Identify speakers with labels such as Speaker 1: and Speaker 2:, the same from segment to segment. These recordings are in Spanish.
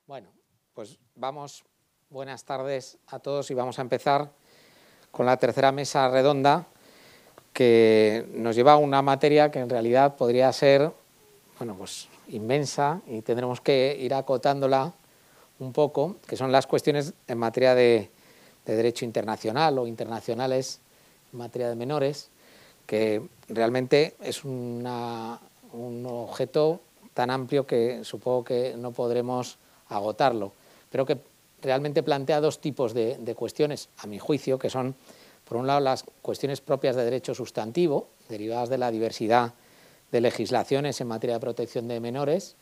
Speaker 1: Bueno, pues buenas tardes a todos y vamos a empezar con la tercera mesa redonda que nos lleva a una materia que en realidad podría ser, bueno, pues inmensa y tendremos que ir acotándola un poco, que son las cuestiones en materia de derecho internacional o internacionales en materia de menores, que realmente es un objeto tan amplio que supongo que no podremos agotarlo, pero que realmente plantea dos tipos de cuestiones, a mi juicio, que son, por un lado, las cuestiones propias de derecho sustantivo, derivadas de la diversidad de legislaciones en materia de protección de menores,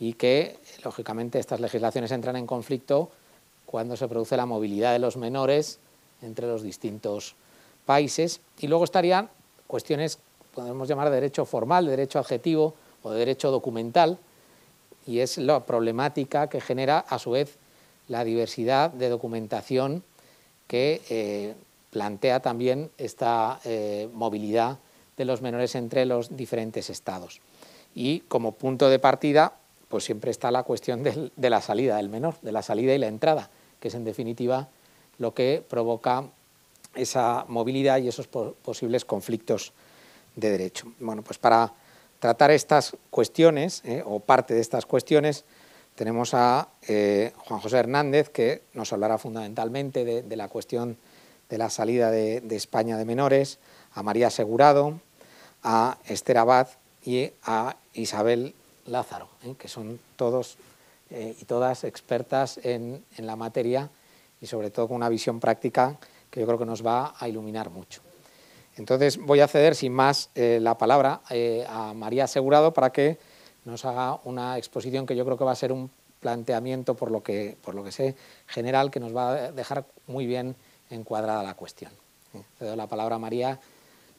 Speaker 1: y que, lógicamente, estas legislaciones entran en conflicto cuando se produce la movilidad de los menores entre los distintos países. Y luego estarían cuestiones, podemos llamar de derecho formal, de derecho adjetivo o de derecho documental, y es la problemática que genera, a su vez, la diversidad de documentación que plantea también esta movilidad de los menores entre los diferentes estados. Y como punto de partida, pues siempre está la cuestión de la salida del menor, de la salida y la entrada, que es en definitiva lo que provoca esa movilidad y esos posibles conflictos de derecho. Bueno, pues para tratar estas cuestiones, o parte de estas cuestiones, tenemos a Juan José Hernández, que nos hablará fundamentalmente de la cuestión de la salida de España de menores, a María Segurado, a Esther Abad y a Isabel Lázaro, que son todos y todas expertas en la materia y sobre todo con una visión práctica que yo creo que nos va a iluminar mucho. Entonces voy a ceder sin más la palabra a María Asegurado para que nos haga una exposición que yo creo que va a ser un planteamiento, por lo que sé, general, que nos va a dejar muy bien encuadrada la cuestión. Cedo la palabra a María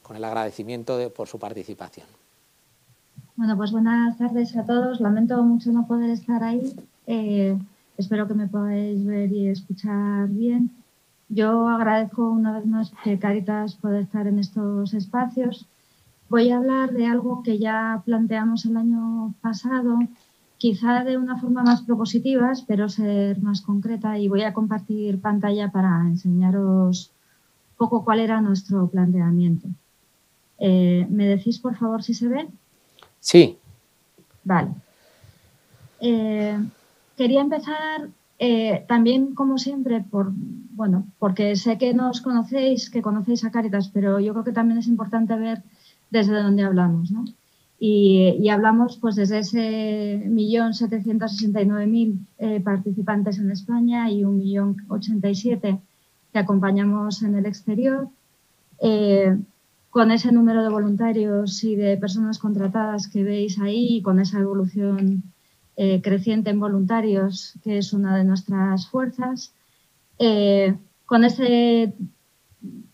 Speaker 1: con el agradecimiento por su participación.
Speaker 2: Bueno, pues buenas tardes a todos. Lamento mucho no poder estar ahí. Espero que me podáis ver y escuchar bien. Yo agradezco una vez más que Cáritas pueda estar en estos espacios. Voy a hablar de algo que ya planteamos el año pasado, quizá de una forma más propositiva, espero ser más concreta, y voy a compartir pantalla para enseñaros un poco cuál era nuestro planteamiento. ¿Me decís, por favor, si se ve?
Speaker 1: Sí.
Speaker 2: Vale. Quería empezar también, como siempre, porque sé que nos conocéis, que conocéis a Cáritas, pero yo creo que también es importante ver desde dónde hablamos, ¿no? Y hablamos pues desde ese 1.769.000 participantes en España y 1.087.000 que acompañamos en el exterior. Con ese número de voluntarios y de personas contratadas que veis ahí, con esa evolución creciente en voluntarios, que es una de nuestras fuerzas, con ese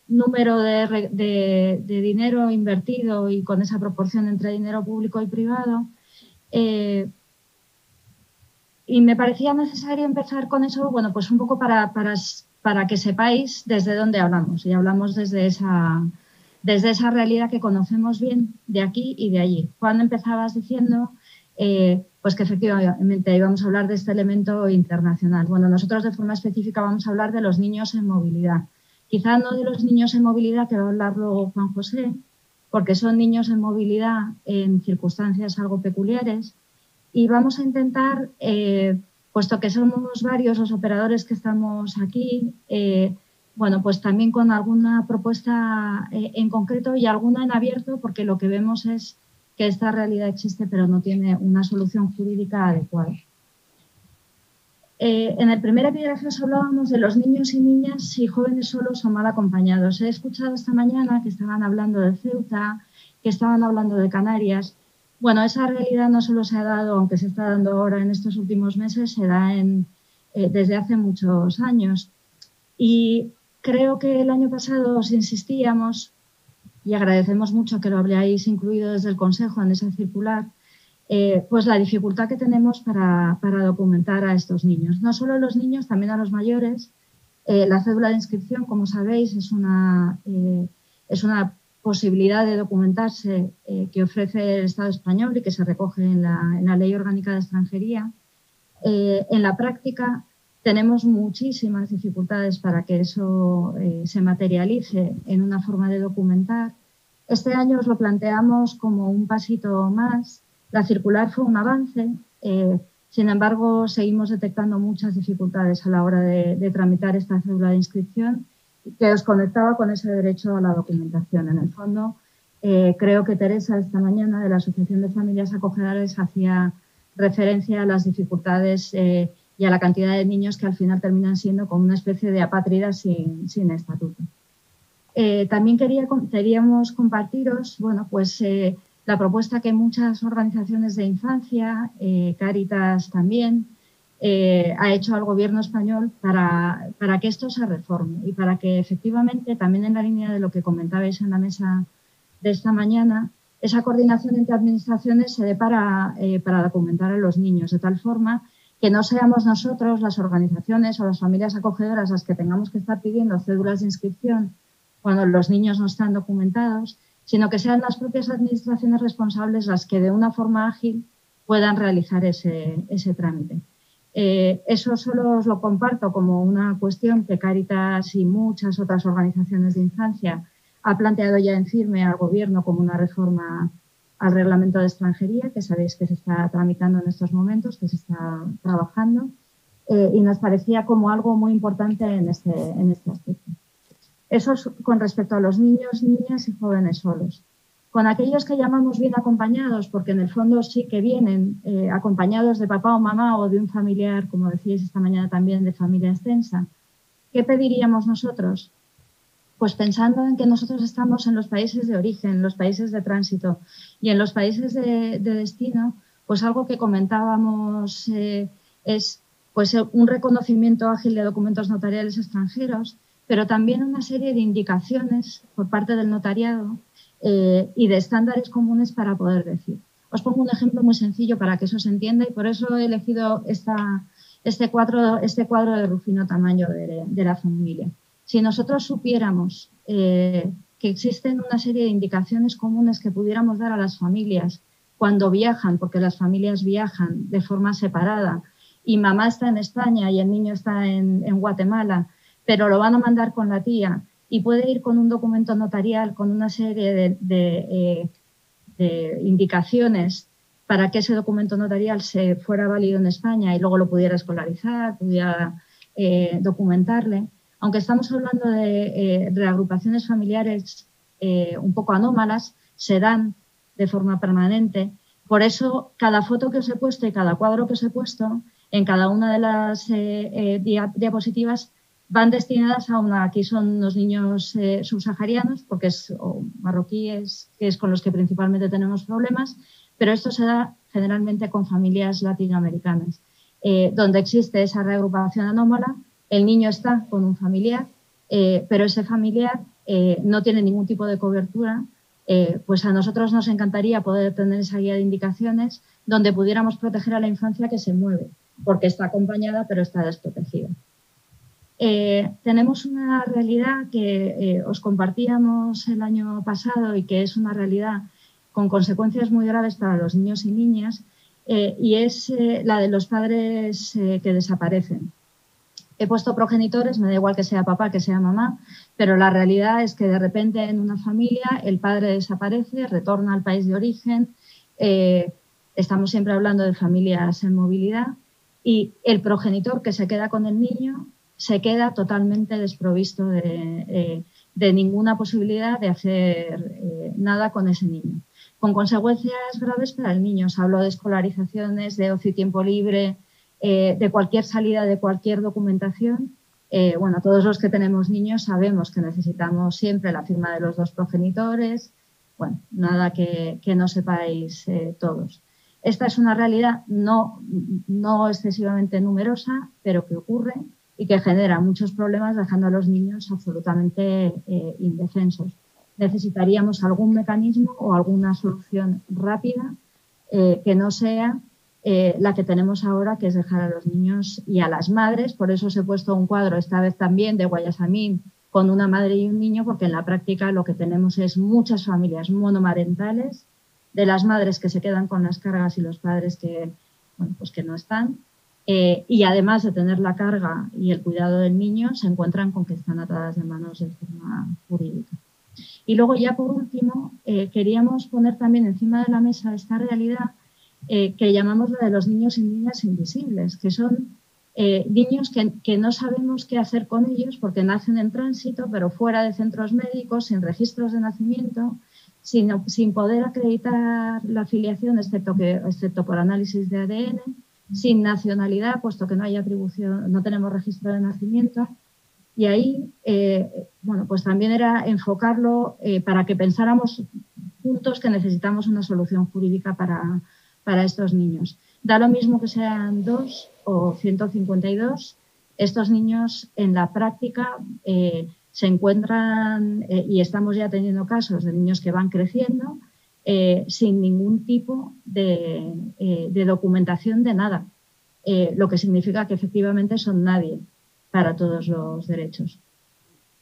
Speaker 2: número de dinero invertido y con esa proporción entre dinero público y privado. Y me parecía necesario empezar con eso, bueno, pues un poco para que sepáis desde dónde hablamos. Y hablamos desde esa realidad que conocemos bien de aquí y de allí. Juan, empezabas diciendo pues que efectivamente íbamos a hablar de este elemento internacional. Bueno, nosotros de forma específica vamos a hablar de los niños en movilidad. Quizá no de los niños en movilidad que va a hablar luego Juan José, porque son niños en movilidad en circunstancias algo peculiares. Y vamos a intentar, puesto que somos varios los operadores que estamos aquí, bueno, pues también con alguna propuesta en concreto y alguna en abierto, porque lo que vemos es que esta realidad existe, pero no tiene una solución jurídica adecuada. En el primer epígrafe os hablábamos de los niños y niñas y jóvenes solos o mal acompañados. He escuchado esta mañana que estaban hablando de Ceuta, que estaban hablando de Canarias. Bueno, esa realidad no solo se ha dado, aunque se está dando ahora en estos últimos meses, se da desde hace muchos años. Y creo que el año pasado os insistíamos, y agradecemos mucho que lo habréis incluido desde el Consejo en esa circular, pues la dificultad que tenemos para documentar a estos niños. No solo a los niños, también a los mayores. La cédula de inscripción, como sabéis, es una posibilidad de documentarse que ofrece el Estado español y que se recoge en la Ley Orgánica de Extranjería. En la práctica tenemos muchísimas dificultades para que eso se materialice en una forma de documentar. Este año os lo planteamos como un pasito más. La circular fue un avance, sin embargo, seguimos detectando muchas dificultades a la hora de tramitar esta cédula de inscripción que os conectaba con ese derecho a la documentación. En el fondo, creo que Teresa esta mañana de la Asociación de Familias Acogedoras hacía referencia a las dificultades y a la cantidad de niños que al final terminan siendo como una especie de apátridas sin estatuto. También queríamos compartiros, bueno, pues la propuesta que muchas organizaciones de infancia, Cáritas también, ha hecho al Gobierno español para que esto se reforme y para que efectivamente, también en la línea de lo que comentabais en la mesa de esta mañana, esa coordinación entre administraciones se dé para documentar a los niños, de tal forma que no seamos nosotros, las organizaciones o las familias acogedoras, las que tengamos que estar pidiendo cédulas de inscripción cuando los niños no están documentados, sino que sean las propias administraciones responsables las que de una forma ágil puedan realizar ese trámite. Eso solo os lo comparto como una cuestión que Cáritas y muchas otras organizaciones de infancia ha planteado ya en firme al Gobierno como una reforma al Reglamento de Extranjería, que sabéis que se está tramitando en estos momentos, que se está trabajando, y nos parecía como algo muy importante en este aspecto. Eso es con respecto a los niños, niñas y jóvenes solos. Con aquellos que llamamos bien acompañados, porque en el fondo sí que vienen acompañados de papá o mamá o de un familiar, como decíais esta mañana también, de familia extensa, ¿qué pediríamos nosotros? Pues pensando en que nosotros estamos en los países de origen, los países de tránsito y en los países de destino, pues algo que comentábamos es pues un reconocimiento ágil de documentos notariales extranjeros, pero también una serie de indicaciones por parte del notariado y de estándares comunes para poder decir. Os pongo un ejemplo muy sencillo para que eso se entienda y por eso he elegido este cuadro de Rufino Tamayo de la familia. Si nosotros supiéramos que existen una serie de indicaciones comunes que pudiéramos dar a las familias cuando viajan, porque las familias viajan de forma separada y mamá está en España y el niño está en Guatemala, pero lo van a mandar con la tía y puede ir con un documento notarial con una serie de indicaciones para que ese documento notarial se fuera válido en España y luego lo pudiera escolarizar, pudiera documentarle. Aunque estamos hablando de reagrupaciones familiares un poco anómalas, se dan de forma permanente. Por eso, cada foto que os he puesto y cada cuadro que os he puesto, en cada una de las diapositivas, van destinadas a aquí son los niños subsaharianos, porque o marroquíes, que es con los que principalmente tenemos problemas, pero esto se da generalmente con familias latinoamericanas, donde existe esa reagrupación anómala. El niño está con un familiar, pero ese familiar no tiene ningún tipo de cobertura. Pues a nosotros nos encantaría poder tener esa guía de indicaciones donde pudiéramos proteger a la infancia que se mueve, porque está acompañada pero está desprotegida. Tenemos una realidad que os compartíamos el año pasado y que es una realidad con consecuencias muy graves para los niños y niñas y es la de los padres que desaparecen. He puesto progenitores, me da igual que sea papá, que sea mamá, pero la realidad es que de repente en una familia el padre desaparece, retorna al país de origen, estamos siempre hablando de familias en movilidad y el progenitor que se queda con el niño se queda totalmente desprovisto de ninguna posibilidad de hacer nada con ese niño, con consecuencias graves para el niño. Os hablo de escolarizaciones, de ocio y tiempo libre, de cualquier salida, de cualquier documentación. Bueno, todos los que tenemos niños sabemos que necesitamos siempre la firma de los dos progenitores. Bueno, nada que no sepáis todos. Esta es una realidad no excesivamente numerosa, pero que ocurre y que genera muchos problemas dejando a los niños absolutamente indefensos. Necesitaríamos algún mecanismo o alguna solución rápida que no sea la que tenemos ahora, que es dejar a los niños y a las madres. Por eso os he puesto un cuadro, esta vez también de Guayasamín, con una madre y un niño, porque en la práctica lo que tenemos es muchas familias monomarentales, de las madres que se quedan con las cargas y los padres que, bueno, pues que no están. y además de tener la carga y el cuidado del niño, se encuentran con que están atadas de manos de forma jurídica. Y luego ya por último, queríamos poner también encima de la mesa esta realidad que llamamos la de los niños y niñas invisibles, que son niños que no sabemos qué hacer con ellos porque nacen en tránsito, pero fuera de centros médicos, sin registros de nacimiento, sin poder acreditar la filiación, excepto por análisis de ADN, sin nacionalidad, puesto que no hay atribución, no tenemos registro de nacimiento. Y ahí, bueno, pues también era enfocarlo para que pensáramos juntos que necesitamos una solución jurídica para estos niños. Da lo mismo que sean 2 o 152, estos niños en la práctica se encuentran, y estamos ya teniendo casos de niños que van creciendo sin ningún tipo de documentación de nada, lo que significa que efectivamente son nadie para todos los derechos.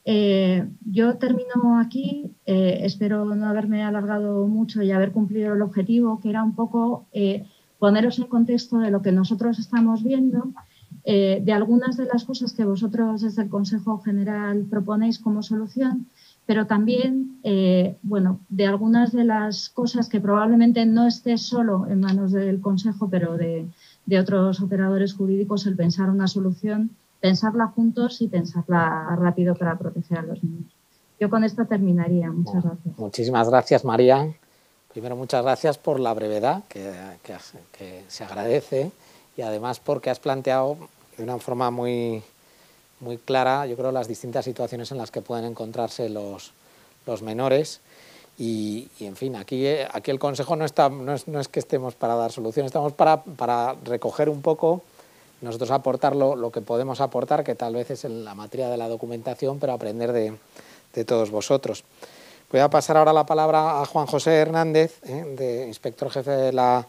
Speaker 2: Yo termino aquí, espero no haberme alargado mucho y haber cumplido el objetivo, que era un poco poneros en contexto de lo que nosotros estamos viendo, de algunas de las cosas que vosotros desde el Consejo General proponéis como solución, pero también, bueno, de algunas de las cosas que probablemente no esté solo en manos del Consejo, pero de otros operadores jurídicos, el pensar una solución, pensarla juntos y pensarla rápido para proteger a los niños. Yo con esto terminaría. Muchas gracias.
Speaker 1: Muchísimas gracias, María. Primero, muchas gracias por la brevedad, que se agradece, y además porque has planteado de una forma muy clara, yo creo, las distintas situaciones en las que pueden encontrarse los menores. Y en fin, aquí el Consejo no es que estemos para dar soluciones, estamos para recoger un poco, nosotros aportar lo que podemos aportar, que tal vez es en la materia de la documentación, pero aprender de todos vosotros. Voy a pasar ahora la palabra a Juan José Hernández, inspector jefe de la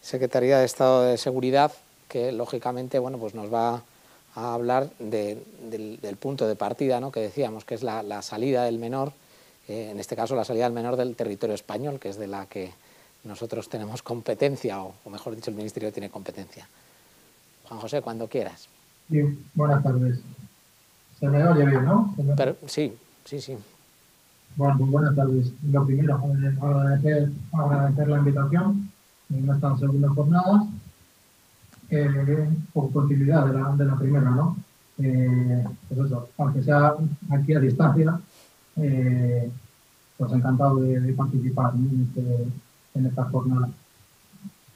Speaker 1: Secretaría de Estado de Seguridad, que lógicamente, bueno, pues nos va a hablar del punto de partida, ¿no?, que decíamos, que es la salida del menor, en este caso la salida del menor del territorio español, que es de la que nosotros tenemos competencia, o mejor dicho, el Ministerio tiene competencia. Juan José, cuando quieras.
Speaker 3: Bien, buenas tardes. ¿Se me oye bien, no?
Speaker 1: Pero, sí.
Speaker 3: Bueno, pues buenas tardes. Lo primero, agradecer la invitación en estas segundas jornadas, por continuidad de la primera, ¿no? Pues eso, aunque sea aquí a distancia, pues encantado de participar, ¿no?, en esta jornada.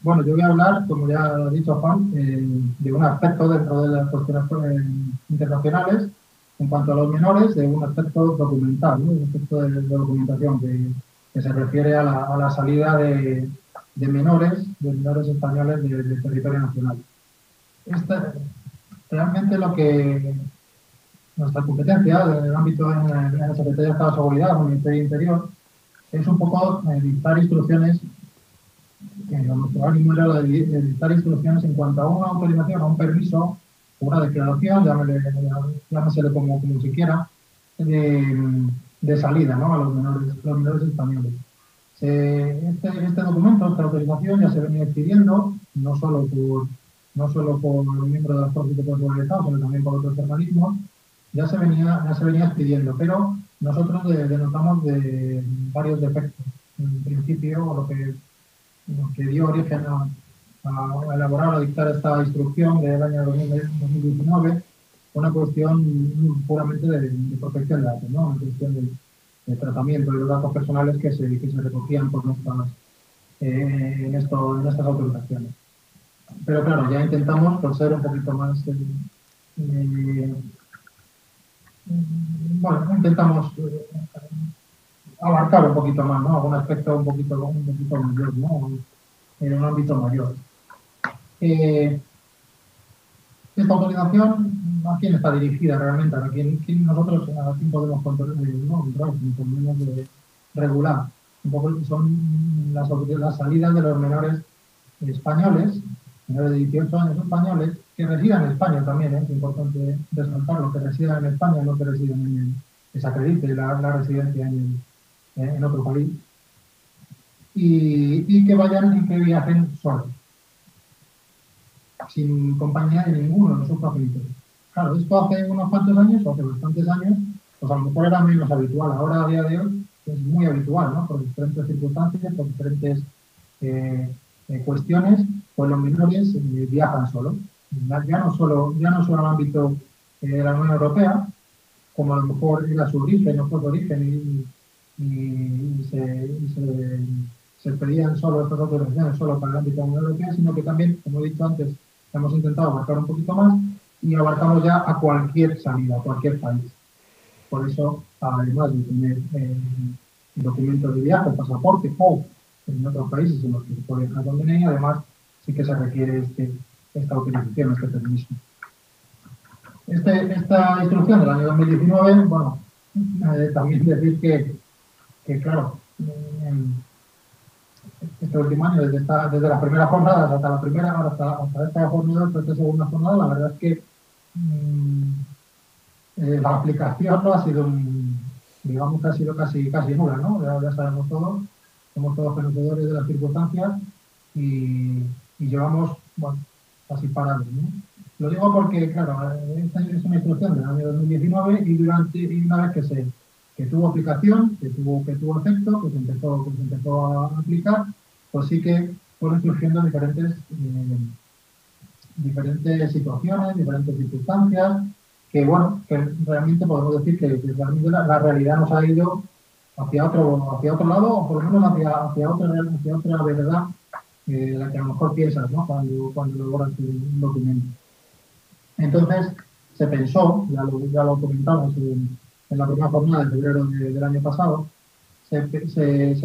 Speaker 3: Bueno, yo voy a hablar, como ya ha dicho Juan, de un aspecto dentro de las cuestiones internacionales, en cuanto a los menores, de un aspecto documental, ¿no?, un aspecto de documentación que se refiere a la salida de menores españoles del territorio nacional. Realmente lo que nuestra competencia en el ámbito de la Secretaría de Estado de Seguridad o Ministerio de Interior es un poco dictar instrucciones. Nuestro ánimo era la de dictar instrucciones en cuanto a una autorización, a un permiso, una declaración, llámesele como se quiera, de salida, ¿no?, a los menores españoles. Este documento, esta autorización, ya se venía expidiendo, no solo por miembros de las Fuerzas y Cuerpos del Estado, sino también por otros organismos, ya se venía expidiendo, pero nosotros denotamos de varios defectos. En principio, lo que dio origen a elaborar o dictar esta instrucción del año 2019, una cuestión puramente de protección de datos, ¿no?, una cuestión de tratamiento de los datos personales que se recogían por en estas autorizaciones. Pero claro, ya intentamos, por ser un poquito más, intentamos abarcar un poquito más, ¿no?, algún aspecto un poquito mayor, ¿no?, en un ámbito mayor. Esta autorización, ¿a quién está dirigida realmente? ¿A quién podemos controlar, podemos regular? Un poco son las salidas de los menores españoles, menores de 18 años españoles, que residen en España también, es importante resaltarlo, que residen en España, no que residen que se acredite la residencia en otro país, y que viajen solos. sin compañía de ninguno de sus progenitores. Claro, esto hace unos cuantos años, o hace bastantes años, pues a lo mejor era menos habitual. Ahora, a día de hoy, es muy habitual, ¿no? Por diferentes circunstancias, por diferentes cuestiones, pues los menores viajan solos. Ya no solo en el ámbito de la Unión Europea, como a lo mejor era su origen, no fue su origen, y se pedían solo estas autorizaciones solo para el ámbito de la Unión Europea, sino que también, como he dicho antes, hemos intentado abarcar un poquito más y abarcamos ya a cualquier salida, a cualquier país. Por eso, además de tener documentos de viaje, pasaporte o en otros países en los que se puede viajar con DNI, además sí que se requiere esta autorización, este permiso. Esta instrucción del año 2019, bueno, también decir que claro, este último año, desde las primeras jornadas hasta esta jornada, hasta esta segunda jornada, la verdad es que la aplicación no ha sido, digamos que ha sido casi nula, ¿no? Ya sabemos todos, somos todos conocedores de las circunstancias y llevamos, bueno, casi parados, ¿no? Lo digo porque, claro, esta es una instrucción del año 2019 y una vez que tuvo aplicación, que tuvo efecto, que se empezó a aplicar, pues sí que fueron surgiendo diferentes situaciones, diferentes circunstancias, que bueno, que realmente podemos decir que realmente la realidad nos ha ido hacia otro lado, o por lo menos hacia otra verdad, la que a lo mejor piensas, ¿no? Cuando elaboras un documento. Entonces, se pensó, ya lo comentamos en la primera jornada de febrero del año pasado, se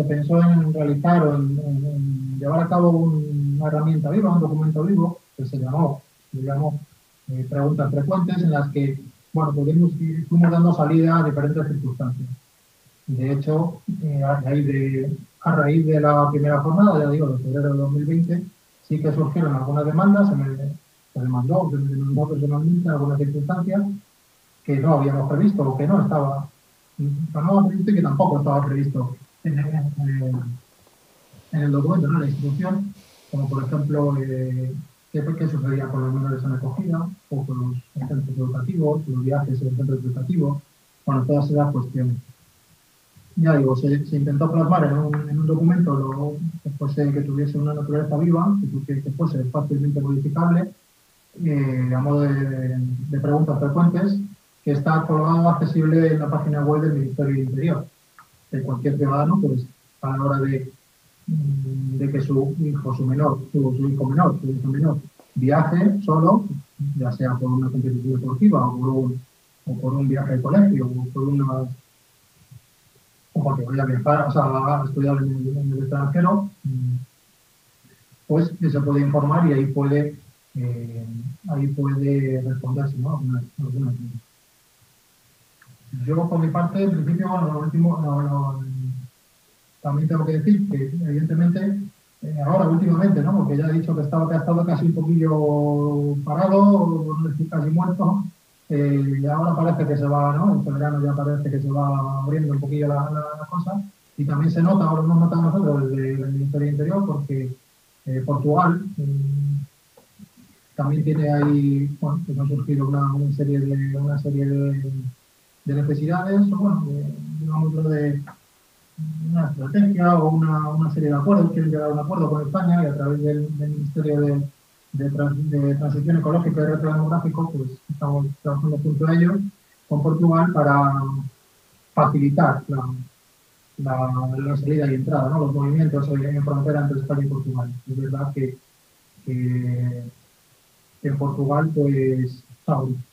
Speaker 3: pensó en realizar o en llevar a cabo una herramienta viva, un documento vivo, que se llamó preguntas frecuentes, en las que, bueno, fuimos dando salida a diferentes circunstancias. De hecho, a raíz de la primera jornada, ya digo, de febrero de 2020, sí que surgieron algunas demandas, se demandó personalmente algunas circunstancias que no habíamos previsto o que no estaba previsto y que tampoco estaba previsto en el documento, ¿no? En la instrucción, como por ejemplo qué sucedía con los menores en acogida o con los centros educativos, los viajes en los centros educativos, bueno, todas esas cuestiones. Ya digo, se intentó plasmar en un documento que tuviese una naturaleza viva, que fuese fácilmente modificable, a modo de preguntas frecuentes, que está colgado accesible en la página web del Ministerio del Interior. Que cualquier ciudadano, pues, a la hora de que su hijo menor, viaje solo, ya sea por una competición deportiva o por un viaje de colegio o porque vaya a viajar, o sea, a estudiar en el extranjero, pues se puede informar y ahí puede responderse, ¿no? Algunas dudas. Yo, por mi parte, en principio, también tengo que decir que, evidentemente, ahora últimamente, ¿no? Porque ya he dicho que ha estado casi un poquillo parado, no decir casi muerto, y ahora parece que se va, ¿no? Este verano ya parece que se va abriendo un poquillo la cosa, y también se nota, ahora lo hemos notado nosotros desde el Ministerio del Interior, porque Portugal también tiene ahí, bueno, pues ha surgido una serie de necesidades, o bueno, digamos, de una estrategia o una serie de acuerdos, quieren llegar a un acuerdo con España y a través del Ministerio de Transición Ecológica y Reto Demográfico, pues estamos trabajando junto a ellos con Portugal para facilitar la salida y entrada, ¿no? Los movimientos en frontera entre España y Portugal. Es verdad que en Portugal, pues,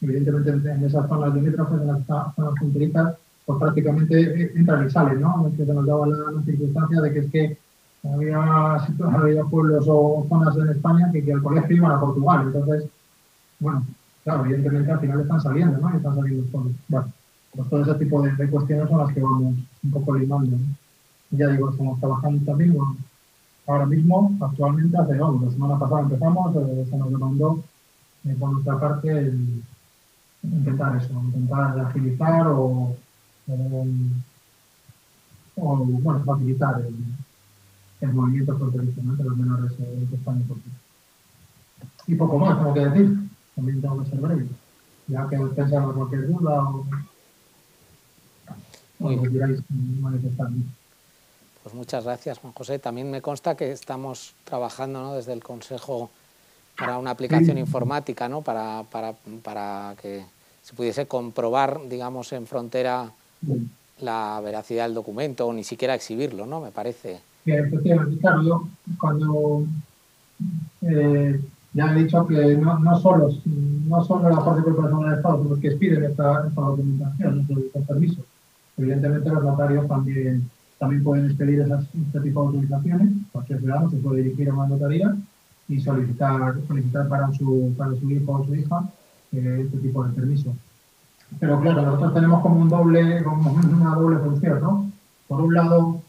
Speaker 3: evidentemente en esas zonas limítrofes, en las zonas fronterizas, pues prácticamente entran y salen, ¿no? Es que se nos daba la circunstancia de que es que había pueblos o zonas en España que al colegio iban a Portugal. Entonces, bueno, claro, evidentemente al final están saliendo, ¿no? Y están saliendo todos. Bueno, pues todo ese tipo de cuestiones son las que vamos un poco limando, ¿no? Ya digo, estamos trabajando también, bueno, ahora mismo, actualmente, la semana pasada empezamos, se nos demandó por nuestra parte intentar agilizar o bueno, facilitar el movimiento fronterizo entre los menores de España y Portugal. Y poco más tengo que decir, también tengo que ser breve, ya que pensamos cualquier duda o lo que queráis manifestar.
Speaker 1: Pues muchas gracias, Juan José. También me consta que estamos trabajando, ¿no?, desde el Consejo para una aplicación informática, ¿no?, para que se pudiese comprobar, digamos, en frontera la veracidad del documento o ni siquiera exhibirlo, ¿no?, me parece.
Speaker 3: Efectivamente, claro, yo cuando ya he dicho que no solo la parte corporativa del Estado son los que piden esta documentación, este permiso. Evidentemente los notarios también pueden expedir este tipo de autorizaciones. Cualquier ciudadano se puede dirigir a una notaría y solicitar para su hijo o su hija este tipo de permiso. Pero claro, nosotros tenemos como una doble función, ¿no? Por un lado,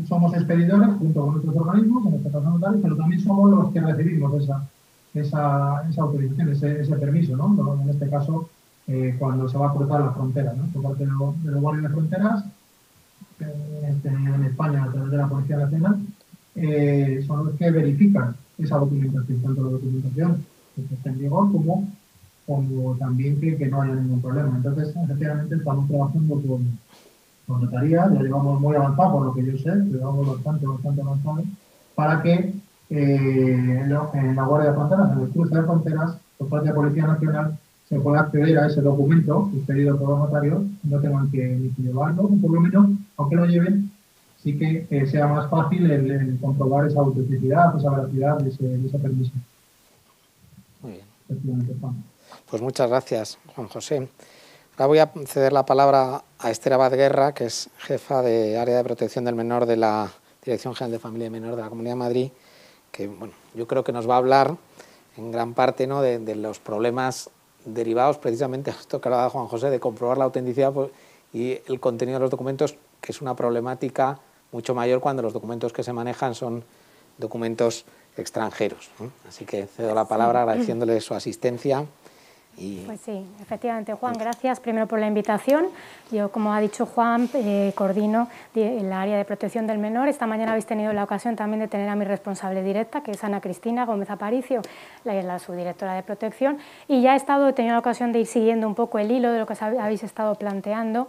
Speaker 3: somos expedidores junto con otros organismos, en este caso notarios, pero también somos los que recibimos esa autorización, ese permiso, ¿no? En este caso, cuando se va a cruzar la frontera, ¿no? Por parte de los guardias de fronteras, en España, a través de la Policía Nacional, son los que verifican esa documentación, tanto la documentación que esté en vigor como también que no haya ningún problema. Entonces, efectivamente, estamos trabajando con notaría, ya llevamos muy avanzado, por lo que yo sé, llevamos bastante avanzado, para que en la Guardia de Fronteras, en el cruce de fronteras, por parte de la Policía Nacional, se pueda acceder a ese documento expedido por los notarios, no tengan que llevarlo, o por lo menos, aunque lo lleven, sí que sea más fácil el comprobar esa autenticidad, esa veracidad de ese permiso.
Speaker 1: Muy bien. Pues muchas gracias, Juan José. Ahora voy a ceder la palabra a Esther Abad Guerra, que es jefa de Área de Protección del Menor de la Dirección General de Familia y Menor de la Comunidad de Madrid, que bueno, yo creo que nos va a hablar en gran parte, ¿no?, de los problemas derivados precisamente a esto que hablaba Juan José, de comprobar la autenticidad y el contenido de los documentos, que es una problemática mucho mayor cuando los documentos que se manejan son documentos extranjeros, ¿no? Así que cedo la palabra agradeciéndole su asistencia.
Speaker 4: Pues sí, efectivamente, Juan, gracias primero por la invitación. Yo, como ha dicho Juan, coordino el área de protección del menor. Esta mañana habéis tenido la ocasión también de tener a mi responsable directa, que es Ana Cristina Gómez Aparicio, la subdirectora de protección, y ya he tenido la ocasión de ir siguiendo un poco el hilo de lo que habéis estado planteando.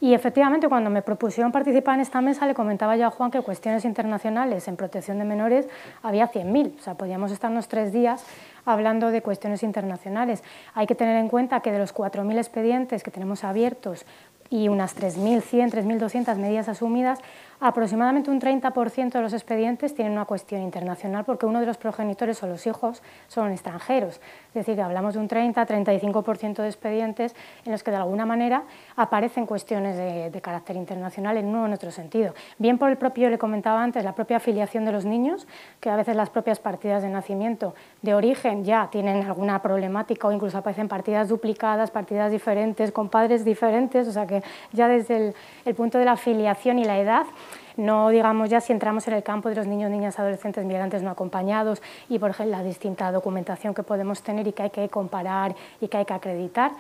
Speaker 4: Y efectivamente, cuando me propusieron participar en esta mesa, le comentaba yo a Juan que cuestiones internacionales en protección de menores había 100.000, o sea, podíamos estarnos 3 días hablando de cuestiones internacionales. Hay que tener en cuenta que de los 4.000 expedientes que tenemos abiertos y unas 3.100, 3.200 medidas asumidas, aproximadamente un 30% de los expedientes tienen una cuestión internacional porque uno de los progenitores o los hijos son extranjeros. Es decir, que hablamos de un 30-35% de expedientes en los que de alguna manera aparecen cuestiones de carácter internacional en uno o en otro sentido. Bien por el propio, le comentaba antes, la propia afiliación de los niños, que a veces las propias partidas de nacimiento de origen ya tienen alguna problemática o incluso aparecen partidas duplicadas, partidas diferentes, con padres diferentes, o sea que ya desde el punto de la afiliación y la edad, no digamos ya si entramos en el campo de los niños, niñas, adolescentes, migrantes no acompañados y por ejemplo la distinta documentación que podemos tener y que hay que comparar y que hay que acreditar,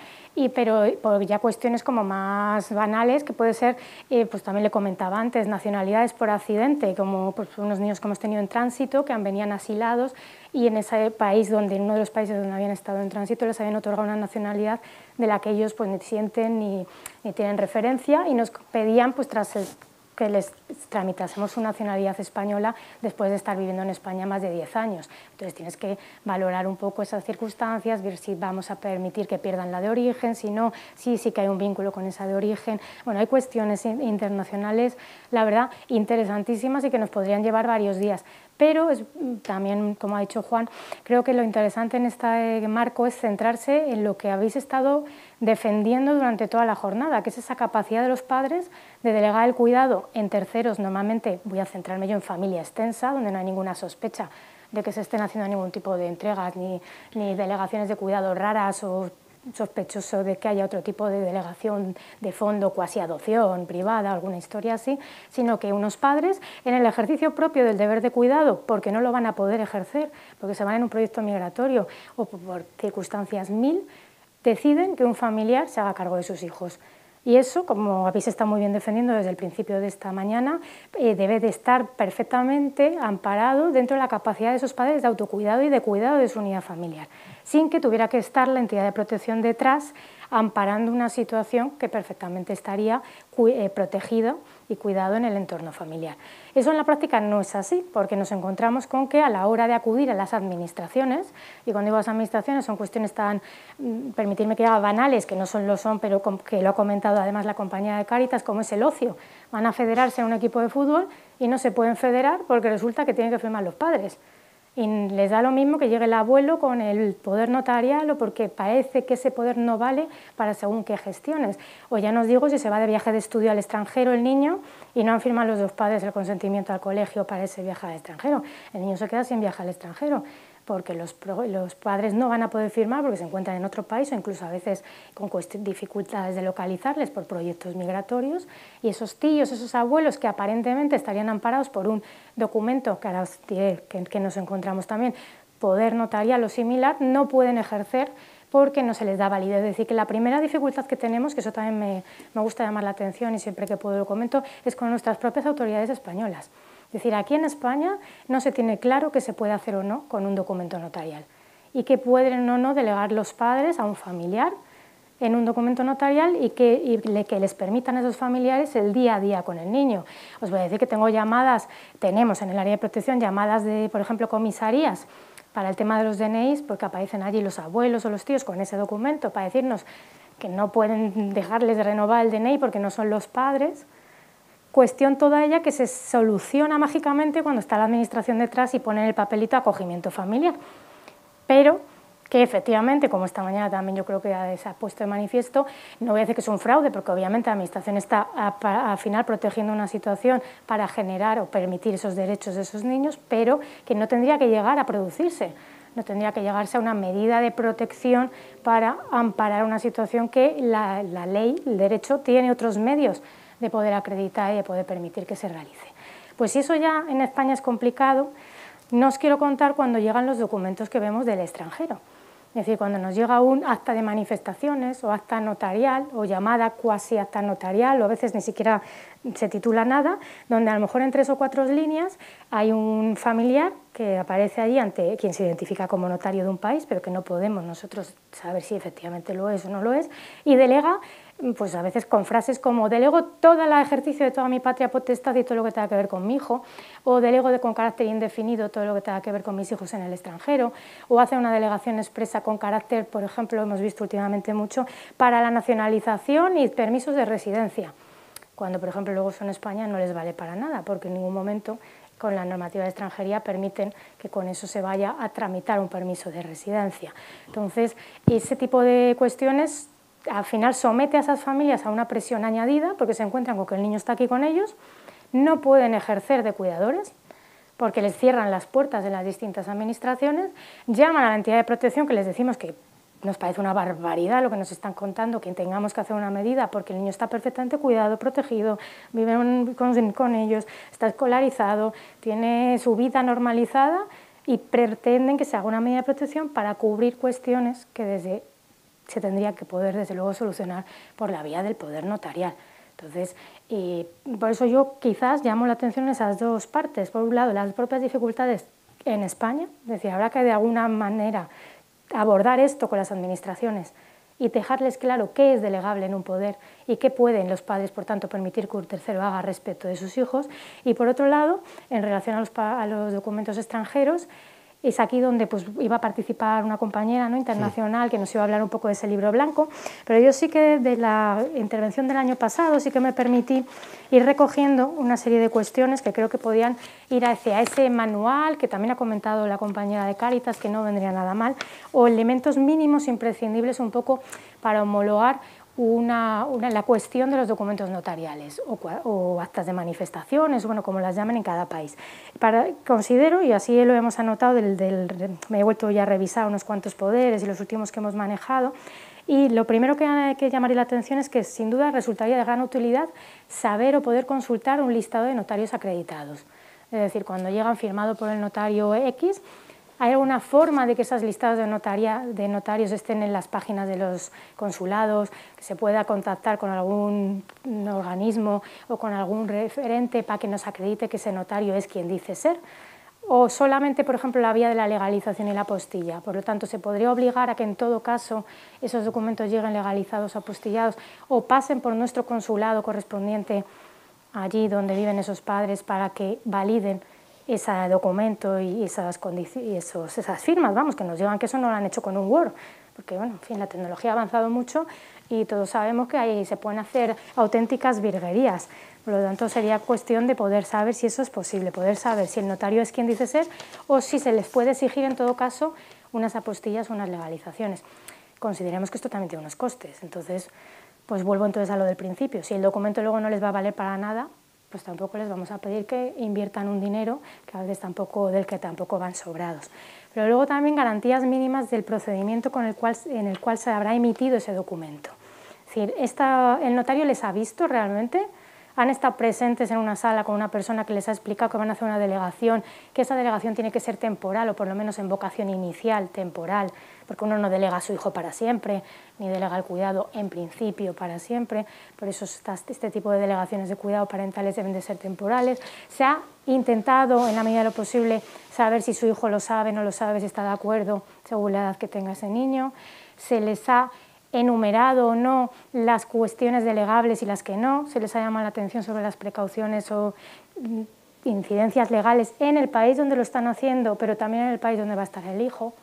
Speaker 4: pero por ya cuestiones como más banales que puede ser, pues también le comentaba antes, nacionalidades por accidente, como pues, unos niños que hemos tenido en tránsito que venían asilados y en ese país en uno de los países donde habían estado en tránsito les habían otorgado una nacionalidad de la que ellos pues ni sienten ni tienen referencia y nos pedían pues que les tramitásemos su nacionalidad española después de estar viviendo en España más de 10 años. Entonces tienes que valorar un poco esas circunstancias, ver si vamos a permitir que pierdan la de origen, si no, sí que hay un vínculo con esa de origen. Bueno, hay cuestiones internacionales, la verdad, interesantísimas y que nos podrían llevar varios días. Pero también, como ha dicho Juan, creo que lo interesante en este marco es centrarse en lo que habéis estado defendiendo durante toda la jornada, que es esa capacidad de los padres de delegar el cuidado en terceros. Normalmente voy a centrarme yo en familia extensa, donde no hay ninguna sospecha de que se estén haciendo ningún tipo de entregas ni delegaciones de cuidado raras o sospechoso de que haya otro tipo de delegación de fondo, cuasi adopción privada, alguna historia así, sino que unos padres en el ejercicio propio del deber de cuidado, porque no lo van a poder ejercer, porque se van en un proyecto migratorio o por circunstancias 1000, deciden que un familiar se haga cargo de sus hijos. Y eso, como habéis estado muy bien defendiendo desde el principio de esta mañana, debe de estar perfectamente amparado dentro de la capacidad de esos padres de autocuidado y de cuidado de su unidad familiar, sin que tuviera que estar la entidad de protección detrás amparando una situación que perfectamente estaría protegida y cuidado en el entorno familiar. Eso en la práctica no es así, porque nos encontramos con que a la hora de acudir a las administraciones, y cuando digo las administraciones son cuestiones tan, permitirme que diga banales, que no lo son, pero que lo ha comentado además la compañía de Cáritas, como es el ocio. Van a federarse a un equipo de fútbol y no se pueden federar porque resulta que tienen que firmar los padres. Y les da lo mismo que llegue el abuelo con el poder notarial o porque parece que ese poder no vale para según qué gestiones. O ya nos digo si se va de viaje de estudio al extranjero el niño y no han firmado los dos padres el consentimiento al colegio para ese viaje al extranjero. El niño se queda sin viaje al extranjero porque los padres no van a poder firmar porque se encuentran en otro país o incluso a veces con dificultades de localizarles por proyectos migratorios, y esos tíos, esos abuelos que aparentemente estarían amparados por un documento que ahora que nos encontramos también, poder notarial o similar, no pueden ejercer porque no se les da validez. Es decir, que la primera dificultad que tenemos, que eso también me gusta llamar la atención y siempre que puedo lo comento, es con nuestras propias autoridades españolas. Es decir, aquí en España no se tiene claro qué se puede hacer o no con un documento notarial y qué pueden o no delegar los padres a un familiar en un documento notarial y que les permitan a esos familiares el día a día con el niño. Os voy a decir que tenemos en el área de protección llamadas de, por ejemplo, comisarías para el tema de los DNIs, porque aparecen allí los abuelos o los tíos con ese documento para decirnos que no pueden dejarles de renovar el DNI porque no son los padres. Cuestión toda ella que se soluciona mágicamente cuando está la administración detrás y pone el papelito acogimiento familiar. Pero que efectivamente, como esta mañana también yo creo que se ha puesto de manifiesto, no voy a decir que es un fraude, porque obviamente la administración está al final protegiendo una situación para generar o permitir esos derechos de esos niños, pero que no tendría que llegar a producirse, no tendría que llegarse a una medida de protección para amparar una situación que la ley, el derecho, tiene otros medios de poder acreditar y de poder permitir que se realice. Pues si eso ya en España es complicado, no os quiero contar cuando llegan los documentos que vemos del extranjero. Es decir, cuando nos llega un acta de manifestaciones o acta notarial o llamada cuasi acta notarial, o a veces ni siquiera se titula nada, donde a lo mejor en 3 o 4 líneas hay un familiar que aparece allí ante quien se identifica como notario de un país, pero que no podemos nosotros saber si efectivamente lo es o no lo es, y delega, pues a veces con frases como delego todo el ejercicio de toda mi patria potestad y todo lo que tenga que ver con mi hijo, o delego con carácter indefinido todo lo que tenga que ver con mis hijos en el extranjero, o hace una delegación expresa con carácter, por ejemplo, hemos visto últimamente mucho, para la nacionalización y permisos de residencia, cuando por ejemplo luego eso en España no les vale para nada, porque en ningún momento con la normativa de extranjería permiten que con eso se vaya a tramitar un permiso de residencia. Entonces, ese tipo de cuestiones al final somete a esas familias a una presión añadida porque se encuentran con que el niño está aquí con ellos, no pueden ejercer de cuidadores porque les cierran las puertas de las distintas administraciones, llaman a la entidad de protección que les decimos que nos parece una barbaridad lo que nos están contando, que tengamos que hacer una medida porque el niño está perfectamente cuidado, protegido, vive con ellos, está escolarizado, tiene su vida normalizada y pretenden que se haga una medida de protección para cubrir cuestiones que se tendría que poder desde luego solucionar por la vía del poder notarial. Entonces, por eso yo quizás llamo la atención en esas dos partes. Por un lado, las propias dificultades en España, es decir, habrá que de alguna manera abordar esto con las administraciones y dejarles claro qué es delegable en un poder y qué pueden los padres, por tanto, permitir que un tercero haga respecto de sus hijos. Y por otro lado, en relación a los documentos extranjeros, es aquí donde pues, iba a participar una compañera, ¿no?, internacional, que nos iba a hablar un poco de ese libro blanco, pero yo sí que de la intervención del año pasado sí que me permití ir recogiendo una serie de cuestiones que creo que podían ir hacia ese manual, que también ha comentado la compañera de Cáritas, que no vendría nada mal, o elementos mínimos imprescindibles un poco para homologar la cuestión de los documentos notariales o actas de manifestaciones, bueno, como las llamen en cada país. Considero, y así lo hemos anotado, me he vuelto ya a revisar unos cuantos poderes y los últimos que hemos manejado, y lo primero que llamaría la atención es que sin duda resultaría de gran utilidad saber o poder consultar un listado de notarios acreditados. Es decir, cuando llegan firmado por el notario X, ¿Hay alguna forma de que esos listados de notarios estén en las páginas de los consulados, que se pueda contactar con algún organismo o con algún referente para que nos acredite que ese notario es quien dice ser? O solamente, por ejemplo, la vía de la legalización y la apostilla. Por lo tanto, se podría obligar a que en todo caso esos documentos lleguen legalizados o apostillados o pasen por nuestro consulado correspondiente allí donde viven esos padres para que validen ese documento y esas firmas, vamos, que nos digan que eso no lo han hecho con un Word, porque bueno, en fin, la tecnología ha avanzado mucho y todos sabemos que ahí se pueden hacer auténticas virguerías. Por lo tanto, sería cuestión de poder saber si eso es posible, poder saber si el notario es quien dice ser o si se les puede exigir en todo caso unas apostillas o unas legalizaciones. Consideremos que esto también tiene unos costes, entonces pues vuelvo entonces a lo del principio. Si el documento luego no les va a valer para nada, pues tampoco les vamos a pedir que inviertan un dinero que a veces del que tampoco van sobrados. Pero luego también garantías mínimas del procedimiento en el cual se habrá emitido ese documento. Es decir, ¿el notario les ha visto realmente? ¿Han estado presentes en una sala con una persona que les ha explicado que van a hacer una delegación, que esa delegación tiene que ser temporal o por lo menos en vocación inicial, temporal, porque uno no delega a su hijo para siempre, ni delega el cuidado en principio para siempre, por eso este tipo de delegaciones de cuidado parentales deben de ser temporales? Se ha intentado, en la medida de lo posible, saber si su hijo lo sabe, no lo sabe, si está de acuerdo, según la edad que tenga ese niño. Se les ha enumerado o no las cuestiones delegables y las que no, se les ha llamado la atención sobre las precauciones o incidencias legales en el país donde lo están haciendo, pero también en el país donde va a estar el hijo,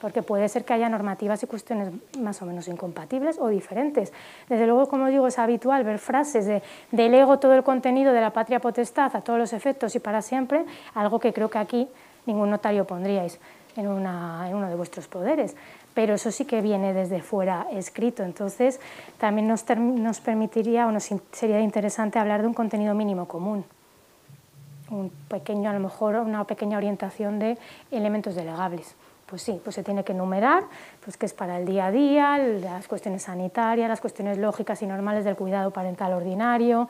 Speaker 4: porque puede ser que haya normativas y cuestiones más o menos incompatibles o diferentes. Desde luego, como digo, es habitual ver frases de delego todo el contenido de la patria potestad a todos los efectos y para siempre, algo que creo que aquí ningún notario pondríais en uno de vuestros poderes. Pero eso sí que viene desde fuera escrito, entonces también nos permitiría o nos sería interesante hablar de un contenido mínimo común, a lo mejor una pequeña orientación de elementos delegables. Pues sí, pues se tiene que enumerar, pues que es para el día a día, las cuestiones sanitarias, las cuestiones lógicas y normales del cuidado parental ordinario,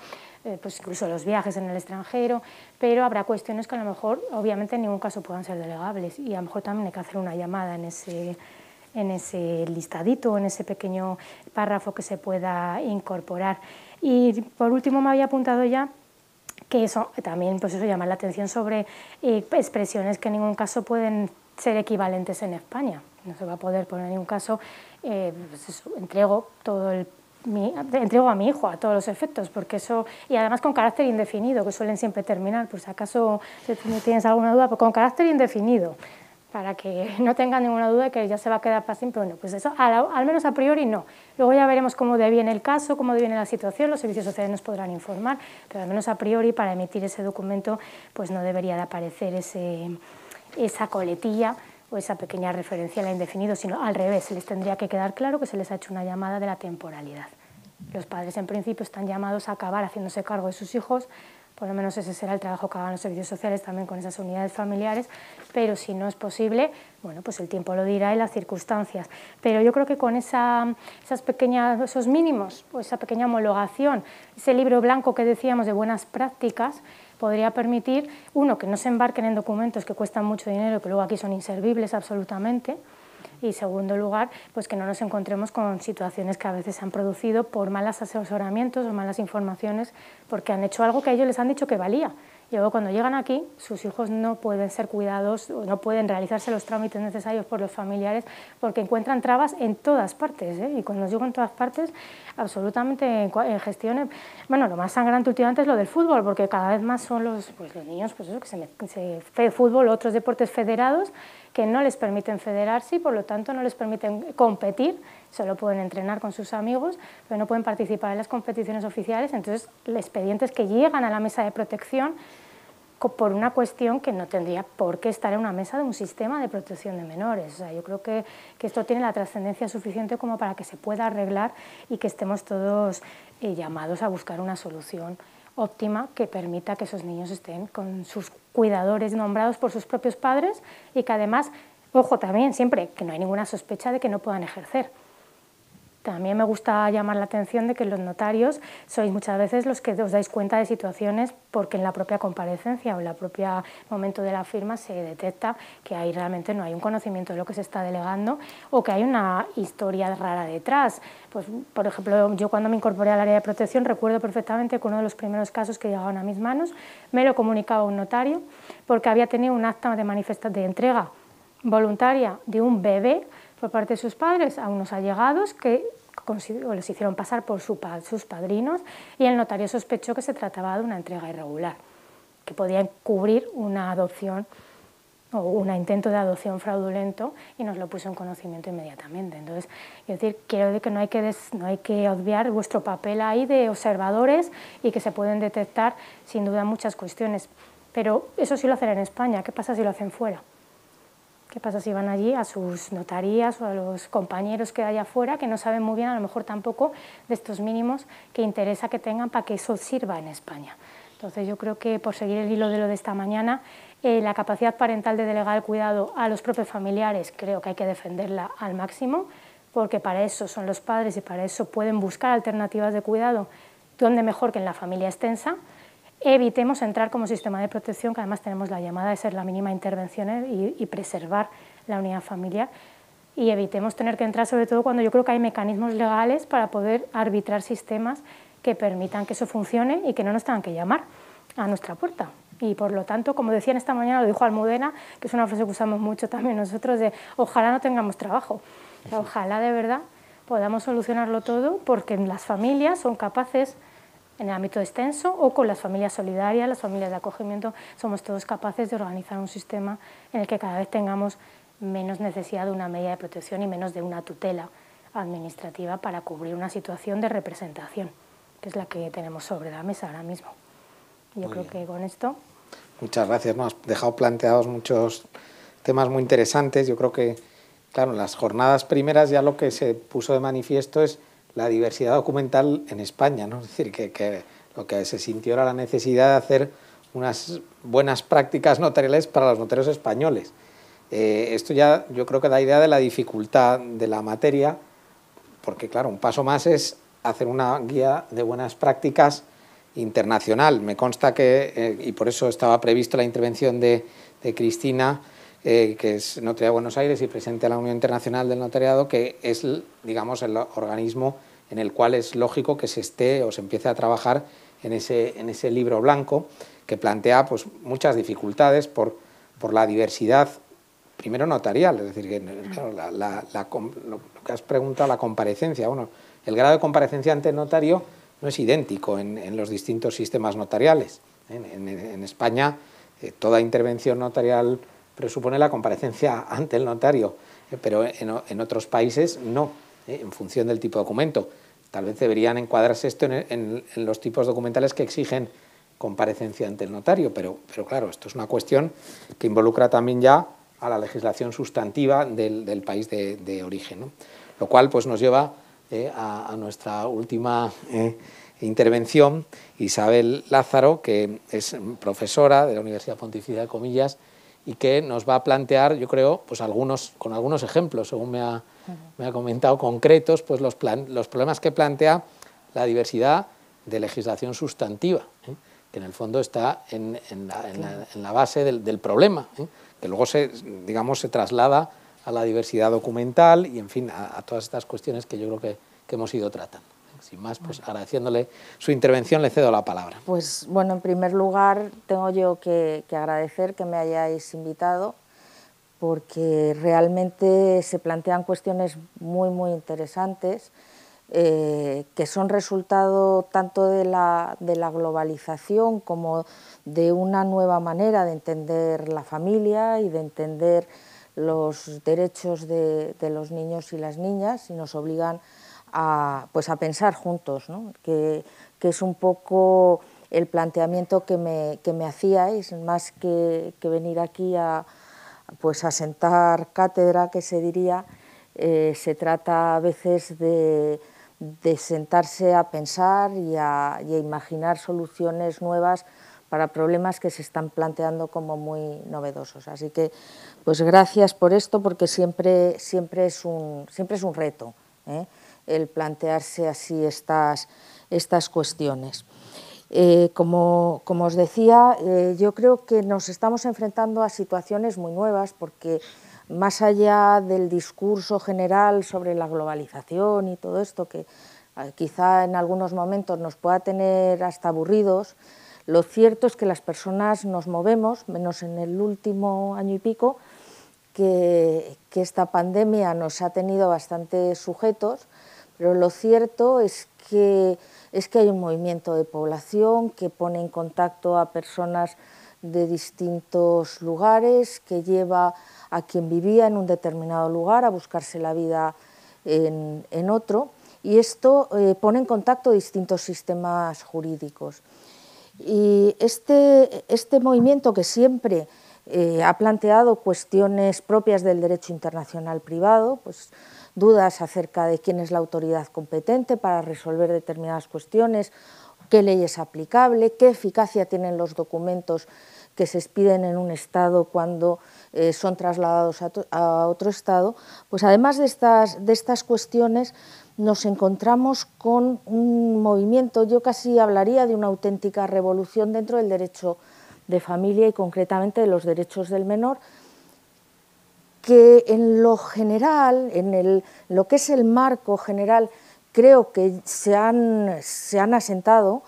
Speaker 4: pues incluso los viajes en el extranjero, pero habrá cuestiones que a lo mejor, obviamente, en ningún caso puedan ser delegables y a lo mejor también hay que hacer una llamada en ese listadito, en ese pequeño párrafo que se pueda incorporar. Y por último me había apuntado ya que eso también, pues eso, llama la atención sobre expresiones que en ningún caso pueden ser equivalentes en España. No se va a poder poner en ningún caso, pues eso, entrego a mi hijo a todos los efectos, porque eso, y además con carácter indefinido, que suelen siempre terminar, por si acaso tienes alguna duda, pues con carácter indefinido, para que no tengan ninguna duda de que ya se va a quedar para siempre. Bueno, pues eso, al menos a priori no. Luego ya veremos cómo deviene el caso, cómo deviene la situación, los servicios sociales nos podrán informar, pero al menos a priori para emitir ese documento pues no debería de aparecer esa coletilla o esa pequeña referencia a la indefinido, sino al revés, se les tendría que quedar claro que se les ha hecho una llamada de la temporalidad. Los padres en principio están llamados a acabar haciéndose cargo de sus hijos, por lo menos ese será el trabajo que hagan los servicios sociales también con esas unidades familiares, pero si no es posible, bueno, pues el tiempo lo dirá y las circunstancias. Pero yo creo que con esos mínimos, o esa pequeña homologación, ese libro blanco que decíamos de buenas prácticas, podría permitir, uno, que no se embarquen en documentos que cuestan mucho dinero, que luego aquí son inservibles absolutamente, y segundo lugar, pues que no nos encontremos con situaciones que a veces se han producido por malos asesoramientos o malas informaciones, porque han hecho algo que a ellos les han dicho que valía. Y luego cuando llegan aquí, sus hijos no pueden ser cuidados, o no pueden realizarse los trámites necesarios por los familiares, porque encuentran trabas en todas partes, ¿eh? Y cuando digo en todas partes, absolutamente en gestiones. Bueno, lo más sangrante últimamente es lo del fútbol, porque cada vez más son los niños, pues eso, que se fútbol o otros deportes federados, que no les permiten federarse y por lo tanto no les permiten competir, solo pueden entrenar con sus amigos, pero no pueden participar en las competiciones oficiales. Entonces, expedientes que llegan a la mesa de protección por una cuestión que no tendría por qué estar en una mesa de un sistema de protección de menores. O sea, yo creo que esto tiene la trascendencia suficiente como para que se pueda arreglar y que estemos todos llamados a buscar una solución óptima que permita que esos niños estén con sus cuidadores nombrados por sus propios padres y que además, ojo también, siempre que no hay ninguna sospecha de que no puedan ejercer. También me gusta llamar la atención de que los notarios sois muchas veces los que os dais cuenta de situaciones porque en la propia comparecencia o en el propio momento de la firma se detecta que ahí realmente no hay un conocimiento de lo que se está delegando o que hay una historia rara detrás. Pues, por ejemplo, yo cuando me incorporé al área de protección recuerdo perfectamente que uno de los primeros casos que llegaban a mis manos me lo comunicaba un notario porque había tenido un acta de entrega voluntaria de un bebé por parte de sus padres a unos allegados que los hicieron pasar por sus padrinos y el notario sospechó que se trataba de una entrega irregular, que podía encubrir una adopción o un intento de adopción fraudulento y nos lo puso en conocimiento inmediatamente. Entonces, es decir, quiero decir que no hay que obviar vuestro papel ahí de observadores y que se pueden detectar sin duda muchas cuestiones, pero eso sí lo hacen en España. ¿Qué pasa si lo hacen fuera? ¿Qué pasa si van allí a sus notarías o a los compañeros que hay afuera que no saben muy bien, a lo mejor tampoco, de estos mínimos que interesa que tengan para que eso sirva en España? Entonces yo creo que, por seguir el hilo de lo de esta mañana, la capacidad parental de delegar el cuidado a los propios familiares creo que hay que defenderla al máximo, porque para eso son los padres y para eso pueden buscar alternativas de cuidado, donde mejor que en la familia extensa. Evitemos entrar como sistema de protección, que además tenemos la llamada de ser la mínima intervención y preservar la unidad familiar, y evitemos tener que entrar sobre todo cuando yo creo que hay mecanismos legales para poder arbitrar sistemas que permitan que eso funcione y que no nos tengan que llamar a nuestra puerta. Y por lo tanto, como decían esta mañana, lo dijo Almudena, que es una frase que usamos mucho también nosotros, de ojalá no tengamos trabajo, ojalá de verdad podamos solucionarlo todo, porque las familias son capaces, en el ámbito extenso o con las familias solidarias, las familias de acogimiento, somos todos capaces de organizar un sistema en el que cada vez tengamos menos necesidad de una medida de protección y menos de una tutela administrativa para cubrir una situación de representación, que es la que tenemos sobre la mesa ahora mismo. Yo creo que con esto...
Speaker 1: Muchas gracias, nos has dejado planteados muchos temas muy interesantes. Yo creo que, claro, en las jornadas primeras ya lo que se puso de manifiesto es la diversidad documental en España, ¿no? Es decir, que lo que se sintió era la necesidad de hacer unas buenas prácticas notariales para los notarios españoles. Esto ya yo creo que da idea de la dificultad de la materia, porque claro, un paso más es hacer una guía de buenas prácticas internacional. Me consta que, y por eso estaba previsto la intervención de Cristina, que es notaria de Buenos Aires y presidente de la Unión Internacional del Notariado, que es, digamos, el organismo en el cual es lógico que se esté o se empiece a trabajar en ese libro blanco, que plantea pues, muchas dificultades por la diversidad, primero notarial, es decir, que claro, lo que has preguntado, la comparecencia. Bueno, el grado de comparecencia ante el notario no es idéntico en los distintos sistemas notariales. En España, toda intervención notarial presupone la comparecencia ante el notario, pero en otros países no, en función del tipo de documento. Tal vez deberían encuadrarse esto en los tipos documentales que exigen comparecencia ante el notario, pero claro, esto es una cuestión que involucra también ya a la legislación sustantiva del país de origen, ¿no? Lo cual pues, nos lleva a nuestra última intervención, Isabel Lázaro, que es profesora de la Universidad Pontificia de Comillas y que nos va a plantear, yo creo, pues con algunos ejemplos, según me ha comentado, concretos, pues los problemas que plantea la diversidad de legislación sustantiva, que en el fondo está en la base del problema, que luego se traslada a la diversidad documental y, en fin, a todas estas cuestiones que yo creo que hemos ido tratando. Sin más, pues agradeciéndole su intervención, le cedo la palabra.
Speaker 5: Pues bueno, en primer lugar tengo yo que agradecer que me hayáis invitado, porque realmente se plantean cuestiones muy interesantes que son resultado tanto de la globalización como de una nueva manera de entender la familia y de entender los derechos de los niños y las niñas, y nos obligan a pensar juntos, ¿no? que es un poco el planteamiento que me hacíais, más que venir aquí a sentar cátedra, que se diría. Se trata a veces de sentarse a pensar y a imaginar soluciones nuevas para problemas que se están planteando como muy novedosos. Así que, pues gracias por esto, porque siempre es un reto, el plantearse así estas cuestiones. Como os decía, yo creo que nos estamos enfrentando a situaciones muy nuevas, porque más allá del discurso general sobre la globalización y todo esto, que quizá en algunos momentos nos pueda tener hasta aburridos, lo cierto es que las personas nos movemos, menos en el último año y pico, que esta pandemia nos ha tenido bastante sujetos, pero lo cierto es que hay un movimiento de población que pone en contacto a personas de distintos lugares, que lleva a quien vivía en un determinado lugar a buscarse la vida en otro, y esto pone en contacto distintos sistemas jurídicos. Y este movimiento, que siempre ha planteado cuestiones propias del derecho internacional privado, pues dudas acerca de quién es la autoridad competente para resolver determinadas cuestiones, qué ley es aplicable, qué eficacia tienen los documentos que se expiden en un Estado cuando son trasladados a otro Estado, pues además de estas cuestiones nos encontramos con un movimiento, yo casi hablaría de una auténtica revolución dentro del derecho de familia y concretamente de los derechos del menor, que en lo general, lo que es el marco general, creo que se han asentado,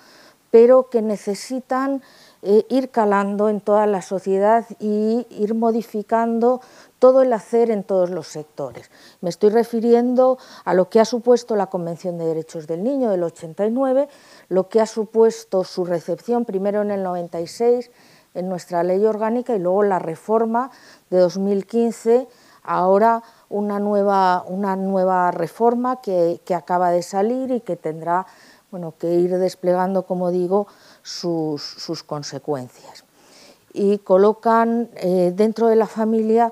Speaker 5: pero que necesitan ir calando en toda la sociedad y ir modificando todo el hacer en todos los sectores. Me estoy refiriendo a lo que ha supuesto la Convención de Derechos del Niño del 89, lo que ha supuesto su recepción primero en el 96 en nuestra ley orgánica y luego la reforma de 2015, ahora una nueva reforma que acaba de salir y que tendrá que ir desplegando, como digo, sus consecuencias. Y colocan dentro de la familia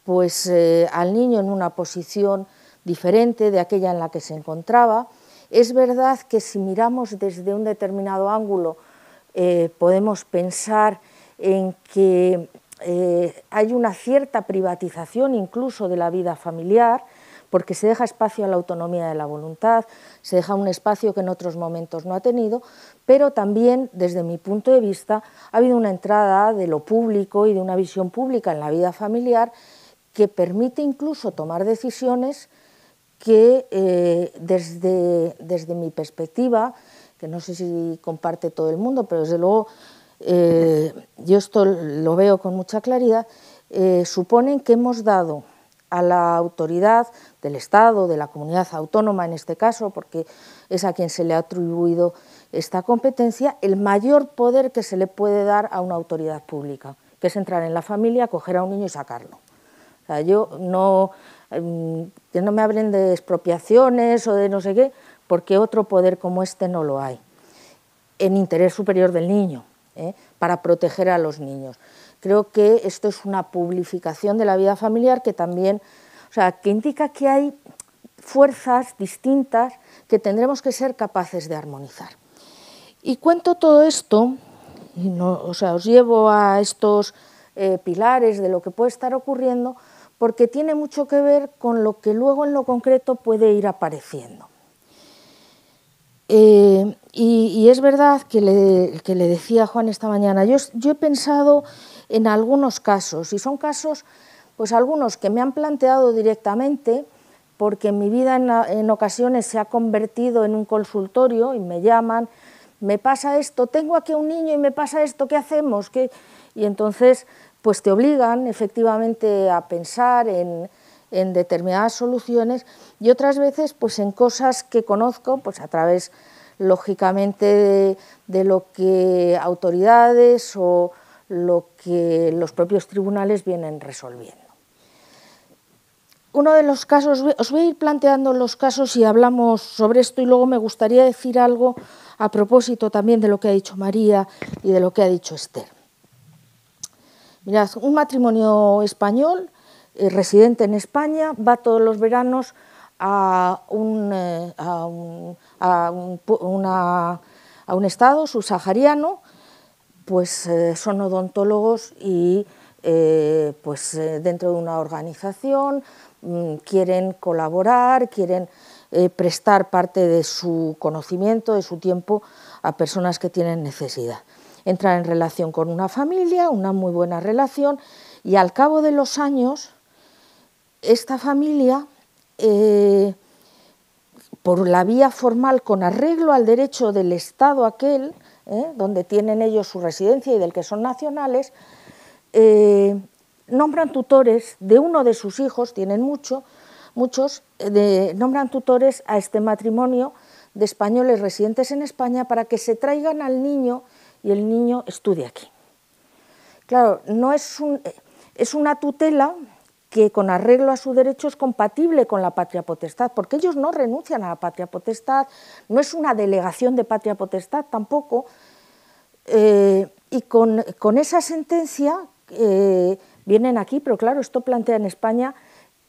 Speaker 5: pues, al niño en una posición diferente de aquella en la que se encontraba. Es verdad que si miramos desde un determinado ángulo podemos pensar en que hay una cierta privatización incluso de la vida familiar, porque se deja espacio a la autonomía de la voluntad, se deja un espacio que en otros momentos no ha tenido, pero también, desde mi punto de vista, ha habido una entrada de lo público y de una visión pública en la vida familiar que permite incluso tomar decisiones que desde mi perspectiva, que no sé si comparte todo el mundo, pero desde luego yo esto lo veo con mucha claridad, suponen que hemos dado a la autoridad del Estado, de la comunidad autónoma en este caso, porque es a quien se le ha atribuido esta competencia, el mayor poder que se le puede dar a una autoridad pública, que es entrar en la familia, coger a un niño y sacarlo. O sea, que no me hablen de expropiaciones o de no sé qué, porque otro poder como este no lo hay, en interés superior del niño, para proteger a los niños. Creo que esto es una publificación de la vida familiar que también, que indica que hay fuerzas distintas que tendremos que ser capaces de armonizar. Y cuento todo esto, os llevo a estos pilares de lo que puede estar ocurriendo, porque tiene mucho que ver con lo que luego en lo concreto puede ir apareciendo. Y es verdad que le decía a Juan esta mañana, yo he pensado en algunos casos, y son casos, pues algunos que me han planteado directamente, porque mi vida en ocasiones se ha convertido en un consultorio y me llaman, me pasa esto, tengo aquí a un niño y me pasa esto, ¿qué hacemos? Y entonces pues te obligan efectivamente a pensar en determinadas soluciones y otras veces pues en cosas que conozco pues a través lógicamente de lo que autoridades o lo que los propios tribunales vienen resolviendo. Uno de los casos, os voy a ir planteando los casos y hablamos sobre esto y luego me gustaría decir algo a propósito también de lo que ha dicho María y de lo que ha dicho Esther. Mirad, un matrimonio español, residente en España, va todos los veranos a un estado subsahariano, pues son odontólogos y dentro de una organización quieren colaborar, quieren prestar parte de su conocimiento, de su tiempo a personas que tienen necesidad. Entran en relación con una familia, una muy buena relación, y al cabo de los años esta familia, por la vía formal, con arreglo al derecho del Estado aquel, donde tienen ellos su residencia y del que son nacionales, nombran tutores de uno de sus hijos, tienen muchos, nombran tutores a este matrimonio de españoles residentes en España para que se traigan al niño y el niño estudie aquí. Claro, no es una tutela que con arreglo a su derecho es compatible con la patria potestad, porque ellos no renuncian a la patria potestad, no es una delegación de patria potestad tampoco, y con esa sentencia vienen aquí, pero claro, esto plantea en España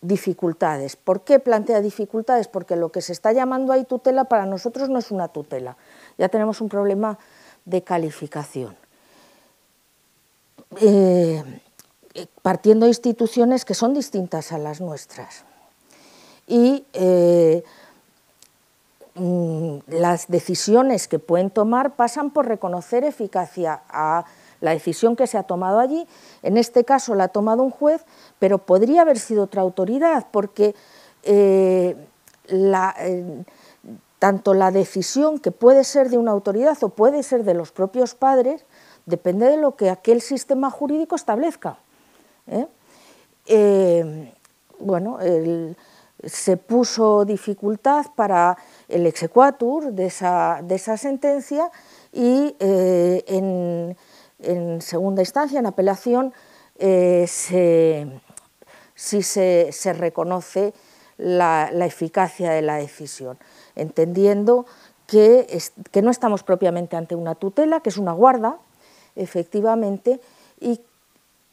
Speaker 5: dificultades. ¿Por qué plantea dificultades? Porque lo que se está llamando ahí tutela para nosotros no es una tutela, ya tenemos un problema de calificación. Partiendo de instituciones que son distintas a las nuestras. Y las decisiones que pueden tomar pasan por reconocer eficacia a la decisión que se ha tomado allí. En este caso la ha tomado un juez, pero podría haber sido otra autoridad, porque tanto la decisión, que puede ser de una autoridad o puede ser de los propios padres, depende de lo que aquel sistema jurídico establezca. Bueno, se puso dificultad para el exequatur de esa sentencia y en segunda instancia, en apelación, sí se reconoce la eficacia de la decisión, entendiendo que no estamos propiamente ante una tutela, que es una guarda, efectivamente, y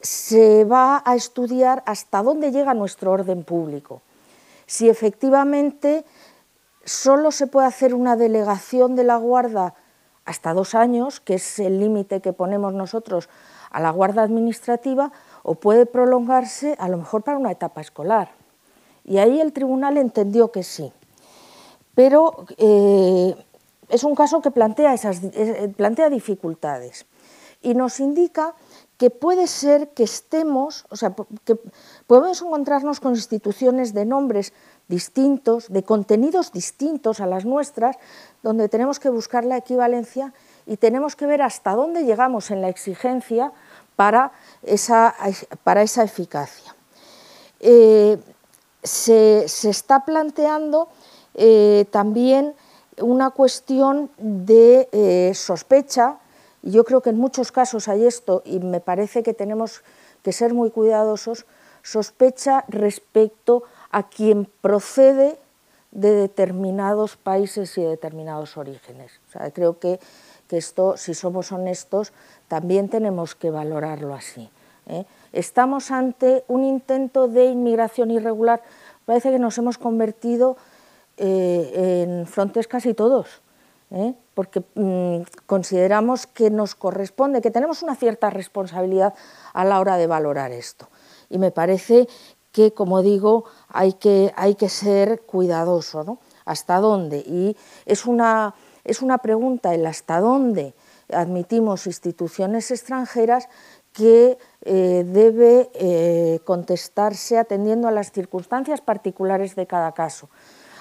Speaker 5: se va a estudiar hasta dónde llega nuestro orden público. Si efectivamente solo se puede hacer una delegación de la guarda hasta 2 años, que es el límite que ponemos nosotros a la guarda administrativa, o puede prolongarse a lo mejor para una etapa escolar. Y ahí el tribunal entendió que sí. Pero es un caso que plantea dificultades y nos indica que puede ser que estemos, o sea, que podemos encontrarnos con instituciones de nombres distintos, de contenidos distintos a las nuestras, donde tenemos que buscar la equivalencia y tenemos que ver hasta dónde llegamos en la exigencia para esa eficacia. Se está planteando también una cuestión de sospecha. Yo creo que en muchos casos hay esto y me parece que tenemos que ser muy cuidadosos, sospecha respecto a quien procede de determinados países y de determinados orígenes. O sea, creo que esto, si somos honestos, también tenemos que valorarlo así. Estamos ante un intento de inmigración irregular, parece que nos hemos convertido en Frontex casi todos, porque consideramos que nos corresponde, que tenemos una cierta responsabilidad a la hora de valorar esto. Y me parece que, como digo, hay que ser cuidadoso, ¿no? ¿Hasta dónde? Y es una pregunta, el hasta dónde admitimos instituciones extranjeras, que debe contestarse atendiendo a las circunstancias particulares de cada caso.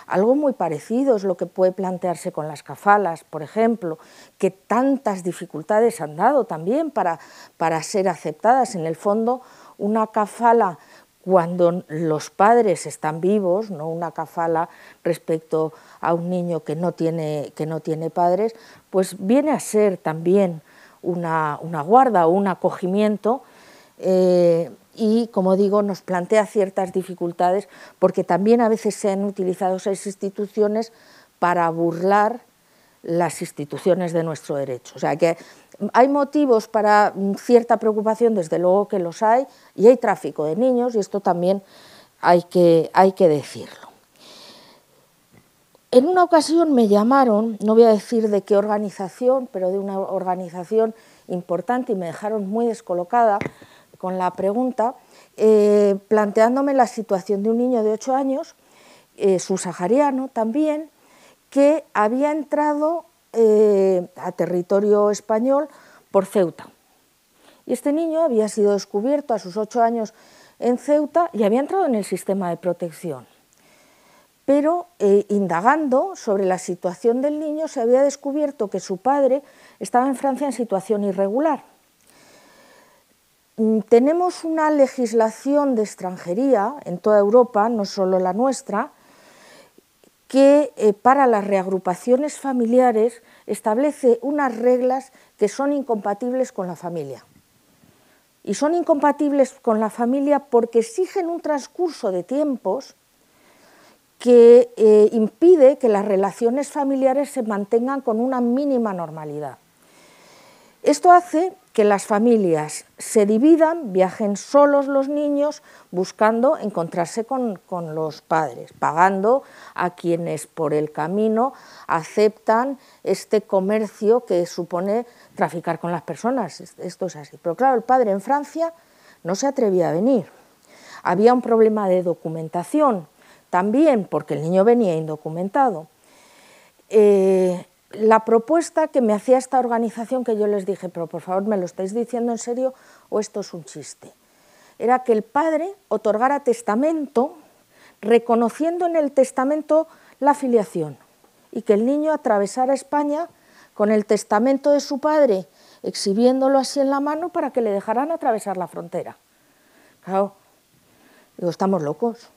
Speaker 5: Algo muy parecido es lo que puede plantearse con las kafalas, por ejemplo, que tantas dificultades han dado también para ser aceptadas. En el fondo, una kafala, cuando los padres están vivos, no una kafala respecto a un niño que no tiene padres, pues viene a ser también una guarda o un acogimiento, y, como digo, nos plantea ciertas dificultades porque también a veces se han utilizado esas instituciones para burlar las instituciones de nuestro derecho. O sea, que hay motivos para cierta preocupación, desde luego que los hay, y hay tráfico de niños, y esto también hay que decirlo. En una ocasión me llamaron, no voy a decir de qué organización, pero de una organización importante, y me dejaron muy descolocada con la pregunta, planteándome la situación de un niño de 8 años subsahariano también, que había entrado a territorio español por Ceuta. Y este niño había sido descubierto a sus 8 años en Ceuta y había entrado en el sistema de protección. Pero indagando sobre la situación del niño se había descubierto que su padre estaba en Francia en situación irregular. Tenemos una legislación de extranjería en toda Europa, no solo la nuestra, que para las reagrupaciones familiares establece unas reglas que son incompatibles con la familia. Y son incompatibles con la familia porque exigen un transcurso de tiempos que impide que las relaciones familiares se mantengan con una mínima normalidad. Esto hace que las familias se dividan, viajen solos los niños, buscando encontrarse con los padres, pagando a quienes por el camino aceptan este comercio que supone traficar con las personas. Esto es así. Pero claro, el padre en Francia no se atrevía a venir. Había un problema de documentación, también porque el niño venía indocumentado. La propuesta que me hacía esta organización, que yo les dije, pero por favor, ¿me lo estáis diciendo en serio o esto es un chiste?, era que el padre otorgara testamento, reconociendo en el testamento la filiación, y que el niño atravesara España con el testamento de su padre, exhibiéndolo así en la mano para que le dejaran atravesar la frontera. Claro, digo, estamos locos.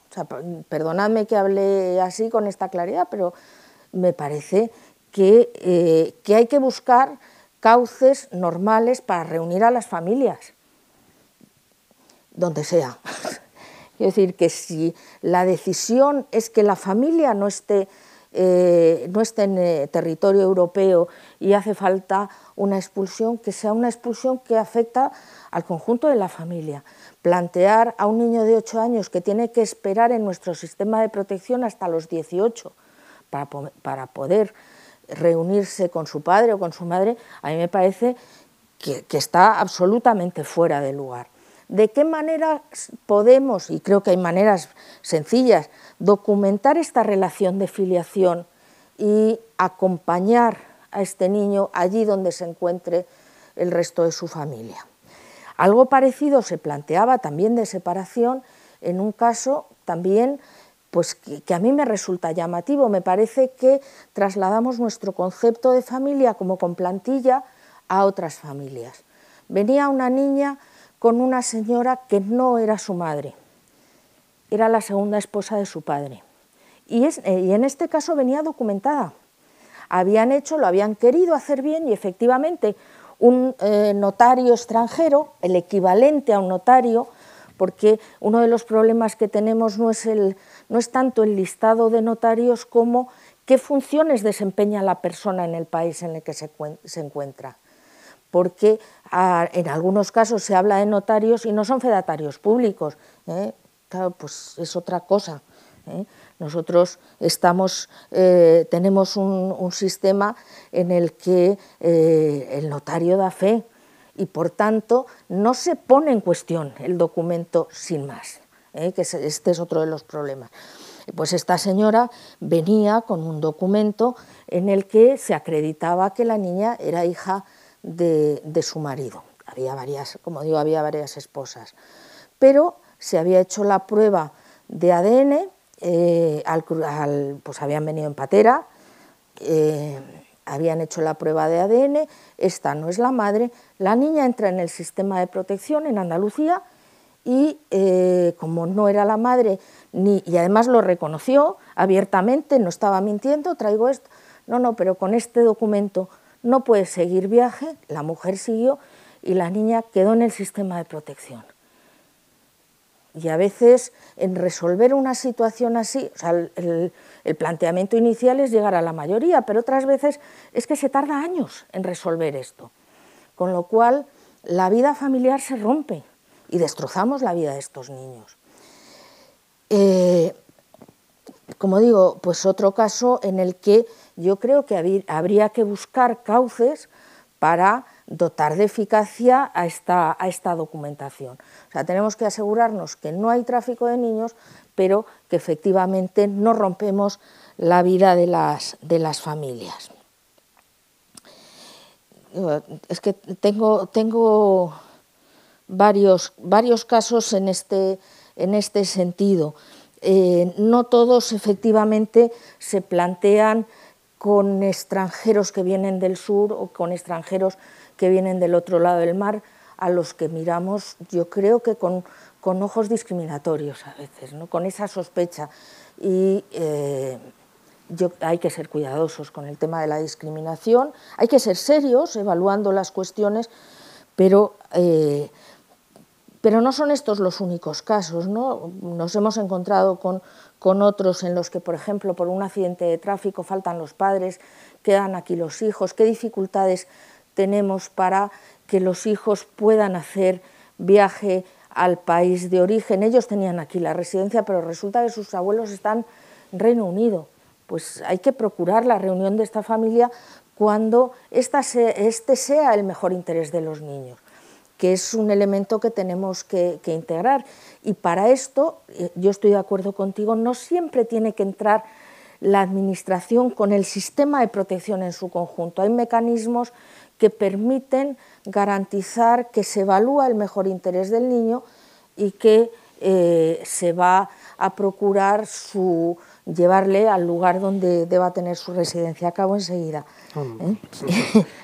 Speaker 5: O sea, perdonadme que hable así con esta claridad, pero me parece que hay que buscar cauces normales para reunir a las familias, donde sea. Quiero decir que si la decisión es que la familia no esté en territorio europeo y hace falta una expulsión, que sea una expulsión que afecta al conjunto de la familia. Plantear a un niño de 8 años que tiene que esperar en nuestro sistema de protección hasta los 18 para poder reunirse con su padre o con su madre, a mí me parece que está absolutamente fuera de lugar. ¿De qué manera podemos, y creo que hay maneras sencillas, documentar esta relación de filiación y acompañar a este niño allí donde se encuentre el resto de su familia? Algo parecido se planteaba también de separación en un caso también pues que a mí me resulta llamativo. Me parece que trasladamos nuestro concepto de familia como con plantilla a otras familias. Venía una niña con una señora que no era su madre, era la segunda esposa de su padre. Y en este caso venía documentada. Lo habían querido hacer bien y efectivamente un notario extranjero, el equivalente a un notario, porque uno de los problemas que tenemos no es tanto el listado de notarios como qué funciones desempeña la persona en el país en el que se encuentra. Porque en algunos casos se habla de notarios y no son fedatarios públicos, claro, pues es otra cosa. Nosotros tenemos un sistema en el que el notario da fe y por tanto no se pone en cuestión el documento sin más, que este es otro de los problemas. Pues esta señora venía con un documento en el que se acreditaba que la niña era hija de su marido. Había varias esposas, pero se había hecho la prueba de ADN, pues habían venido en patera, habían hecho la prueba de ADN, esta no es la madre, la niña entra en el sistema de protección en Andalucía y como no era la madre, y además lo reconoció abiertamente, no estaba mintiendo, traigo esto, no, pero con este documento no puede seguir viaje, la mujer siguió y la niña quedó en el sistema de protección. Y a veces en resolver una situación así, o sea, el planteamiento inicial es llegar a la mayoría, pero otras veces es que se tarda años en resolver esto, con lo cual la vida familiar se rompe y destrozamos la vida de estos niños. Como digo, pues otro caso en el que yo creo que habría que buscar cauces para dotar de eficacia a esta documentación. O sea, tenemos que asegurarnos que no hay tráfico de niños, pero que efectivamente no rompemos la vida de las familias. Es que tengo varios casos en este sentido. No todos efectivamente se plantean con extranjeros que vienen del sur o con extranjeros que vienen del otro lado del mar, a los que miramos, yo creo que con ojos discriminatorios a veces, ¿no? Con esa sospecha. Y hay que ser cuidadosos con el tema de la discriminación, hay que ser serios evaluando las cuestiones, pero no son estos los únicos casos, ¿no? Nos hemos encontrado con otros en los que, por ejemplo, por un accidente de tráfico faltan los padres, quedan aquí los hijos. ¿Qué dificultades tenemos para que los hijos puedan hacer viaje al país de origen? Ellos tenían aquí la residencia, pero resulta que sus abuelos están en Reino Unido. Pues hay que procurar la reunión de esta familia cuando este sea el mejor interés de los niños, que es un elemento que tenemos que integrar. Y para esto, yo estoy de acuerdo contigo, no siempre tiene que entrar la Administración con el sistema de protección en su conjunto. Hay mecanismos que permiten garantizar que se evalúa el mejor interés del niño y que se va a procurar llevarle al lugar donde deba tener su residencia. Acabo enseguida.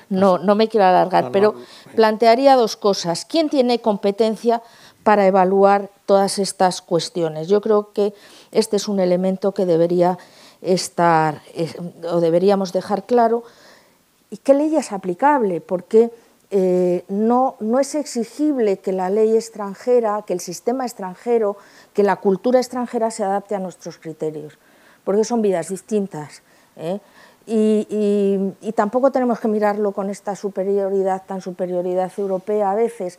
Speaker 5: No me quiero alargar, pero plantearía dos cosas. ¿Quién tiene competencia para evaluar todas estas cuestiones? Yo creo que este es un elemento que debería estar, o deberíamos dejar claro. ¿Y qué ley es aplicable? Porque no es exigible que la ley extranjera, que el sistema extranjero, que la cultura extranjera se adapte a nuestros criterios, porque son vidas distintas, y tampoco tenemos que mirarlo con esta superioridad europea a veces,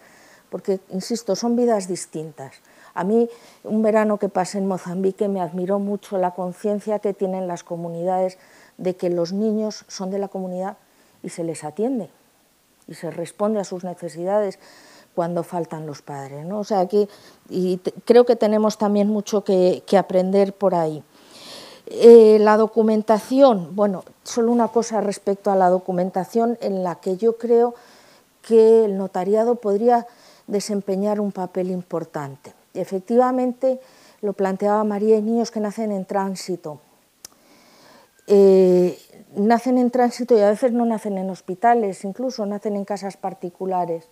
Speaker 5: porque, insisto, son vidas distintas. A mí, un verano que pasé en Mozambique, me admiró mucho la conciencia que tienen las comunidades de que los niños son de la comunidad y se les atiende y se responde a sus necesidades cuando faltan los padres, ¿no? O sea, creo que tenemos también mucho que aprender por ahí. La documentación, bueno, solo una cosa respecto a la documentación en la que yo creo que el notariado podría desempeñar un papel importante. Efectivamente, lo planteaba María, hay niños que nacen en tránsito. Nacen en tránsito y a veces no nacen en hospitales, incluso nacen en casas particulares,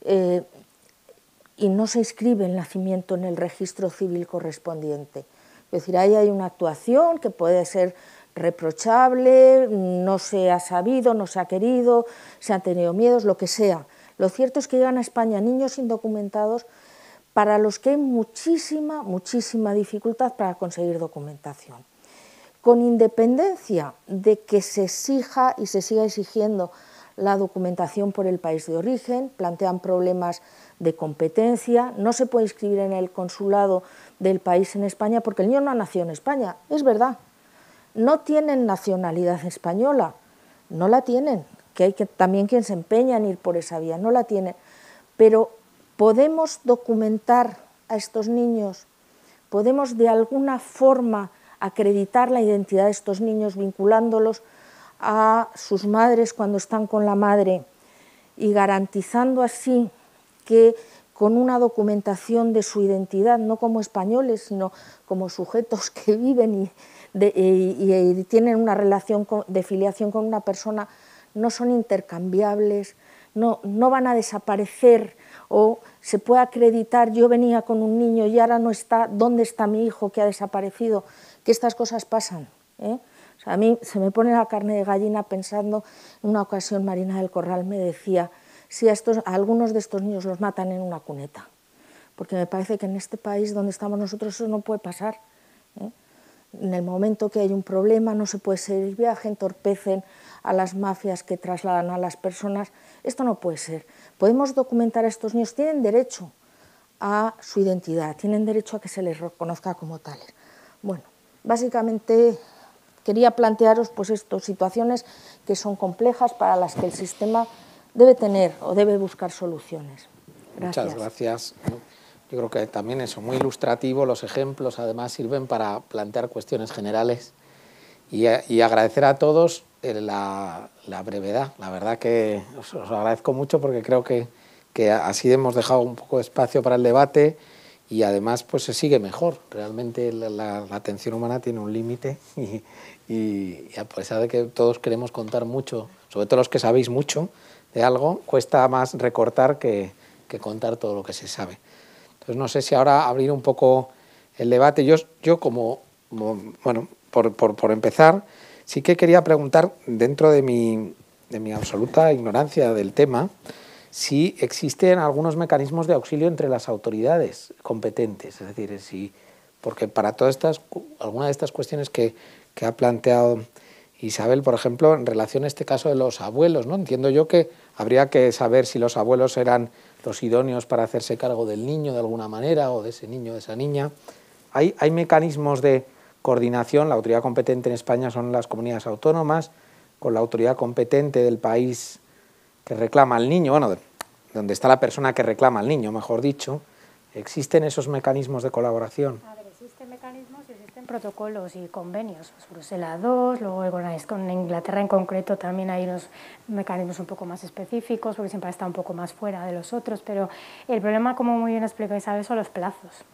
Speaker 5: y no se inscribe el nacimiento en el registro civil correspondiente. Es decir, ahí hay una actuación que puede ser reprochable, no se ha sabido, no se ha querido, se han tenido miedos, lo que sea. Lo cierto es que llegan a España niños indocumentados para los que hay muchísima dificultad para conseguir documentación. Con independencia de que se exija y se siga exigiendo la documentación por el país de origen, plantean problemas de competencia, no se puede inscribir en el consulado del país en España porque el niño no ha nacido en España, es verdad. No tienen nacionalidad española, no la tienen, que hay también quien se empeña en ir por esa vía, no la tienen, pero podemos documentar a estos niños, podemos de alguna forma acreditar la identidad de estos niños vinculándolos a sus madres cuando están con la madre y garantizando así que con una documentación de su identidad, no como españoles, sino como sujetos que viven y tienen una relación de filiación con una persona, no son intercambiables, no van a desaparecer, o se puede acreditar, yo venía con un niño y ahora no está, ¿dónde está mi hijo que ha desaparecido? Que estas cosas pasan, O sea, a mí se me pone la carne de gallina pensando, en una ocasión Marina del Corral me decía, si a algunos de estos niños los matan en una cuneta, porque me parece que en este país donde estamos nosotros eso no puede pasar. En el momento que hay un problema no se puede seguir el viaje, entorpecen a las mafias que trasladan a las personas, esto no puede ser. Podemos documentar a estos niños, tienen derecho a su identidad, tienen derecho a que se les reconozca como tales. Bueno, básicamente quería plantearos pues situaciones que son complejas para las que el sistema debe tener o debe buscar soluciones. Gracias.
Speaker 1: Muchas gracias. yo creo que también eso, muy ilustrativo, los ejemplos además sirven para plantear cuestiones generales y agradecer a todos la brevedad. La verdad que os agradezco mucho porque creo que así hemos dejado un poco de espacio para el debate y además pues se sigue mejor. Realmente la atención humana tiene un límite y a pesar de que todos queremos contar mucho, sobre todo los que sabéis mucho de algo, cuesta más recortar que contar todo lo que se sabe. Entonces no sé si ahora abrir un poco el debate. Yo como bueno, por empezar, sí que quería preguntar, dentro de mi absoluta ignorancia del tema, si existen algunos mecanismos de auxilio entre las autoridades competentes, es decir, porque para algunas de estas cuestiones que ha planteado Isabel, por ejemplo, en relación a este caso de los abuelos, ¿no? Entiendo yo que habría que saber si los abuelos eran los idóneos para hacerse cargo del niño de alguna manera, o de ese niño o de esa niña. Hay mecanismos de coordinación. La autoridad competente en España son las comunidades autónomas, con la autoridad competente del país que reclama al niño, bueno, donde está la persona que reclama al niño, mejor dicho. ¿Existen esos mecanismos de colaboración?
Speaker 4: A ver, existen mecanismos y existen protocolos y convenios. Pues Bruselas II, luego con Inglaterra en concreto también hay unos mecanismos un poco más específicos, porque siempre está un poco más fuera de los otros, pero el problema, como muy bien explica Isabel, son los plazos.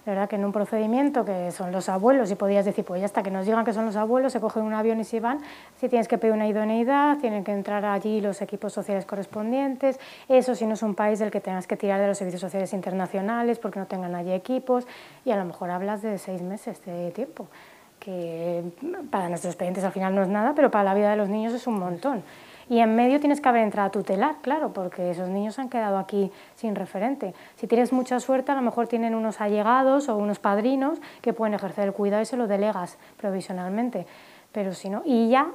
Speaker 4: La verdad que en un procedimiento que son los abuelos, y podías decir, pues ya hasta que nos digan que son los abuelos, se cogen un avión y se van, si tienes que pedir una idoneidad, tienen que entrar allí los equipos sociales correspondientes, eso si no es un país del que tengas que tirar de los servicios sociales internacionales porque no tengan allí equipos, y a lo mejor hablas de 6 meses de tiempo, que para nuestros expedientes al final no es nada, pero para la vida de los niños es un montón. Y en medio tienes que haber entrado a tutelar, claro, porque esos niños han quedado aquí sin referente. Si tienes mucha suerte, a lo mejor tienen unos allegados o unos padrinos que pueden ejercer el cuidado y se lo delegas provisionalmente. Pero si no, y ya,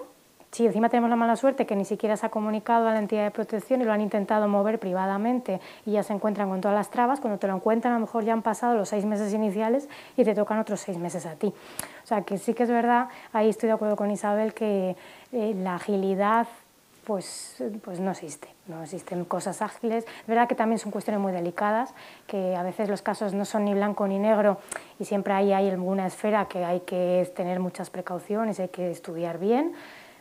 Speaker 4: si encima tenemos la mala suerte que ni siquiera se ha comunicado a la entidad de protección y lo han intentado mover privadamente y ya se encuentran con todas las trabas, cuando te lo encuentran a lo mejor ya han pasado los 6 meses iniciales y te tocan otros 6 meses a ti. O sea que sí que es verdad, ahí estoy de acuerdo con Isabel, que la agilidad pues no existen cosas ágiles. Es verdad que también son cuestiones muy delicadas, que a veces los casos no son ni blanco ni negro y siempre hay alguna esfera que hay que tener muchas precauciones, hay que estudiar bien,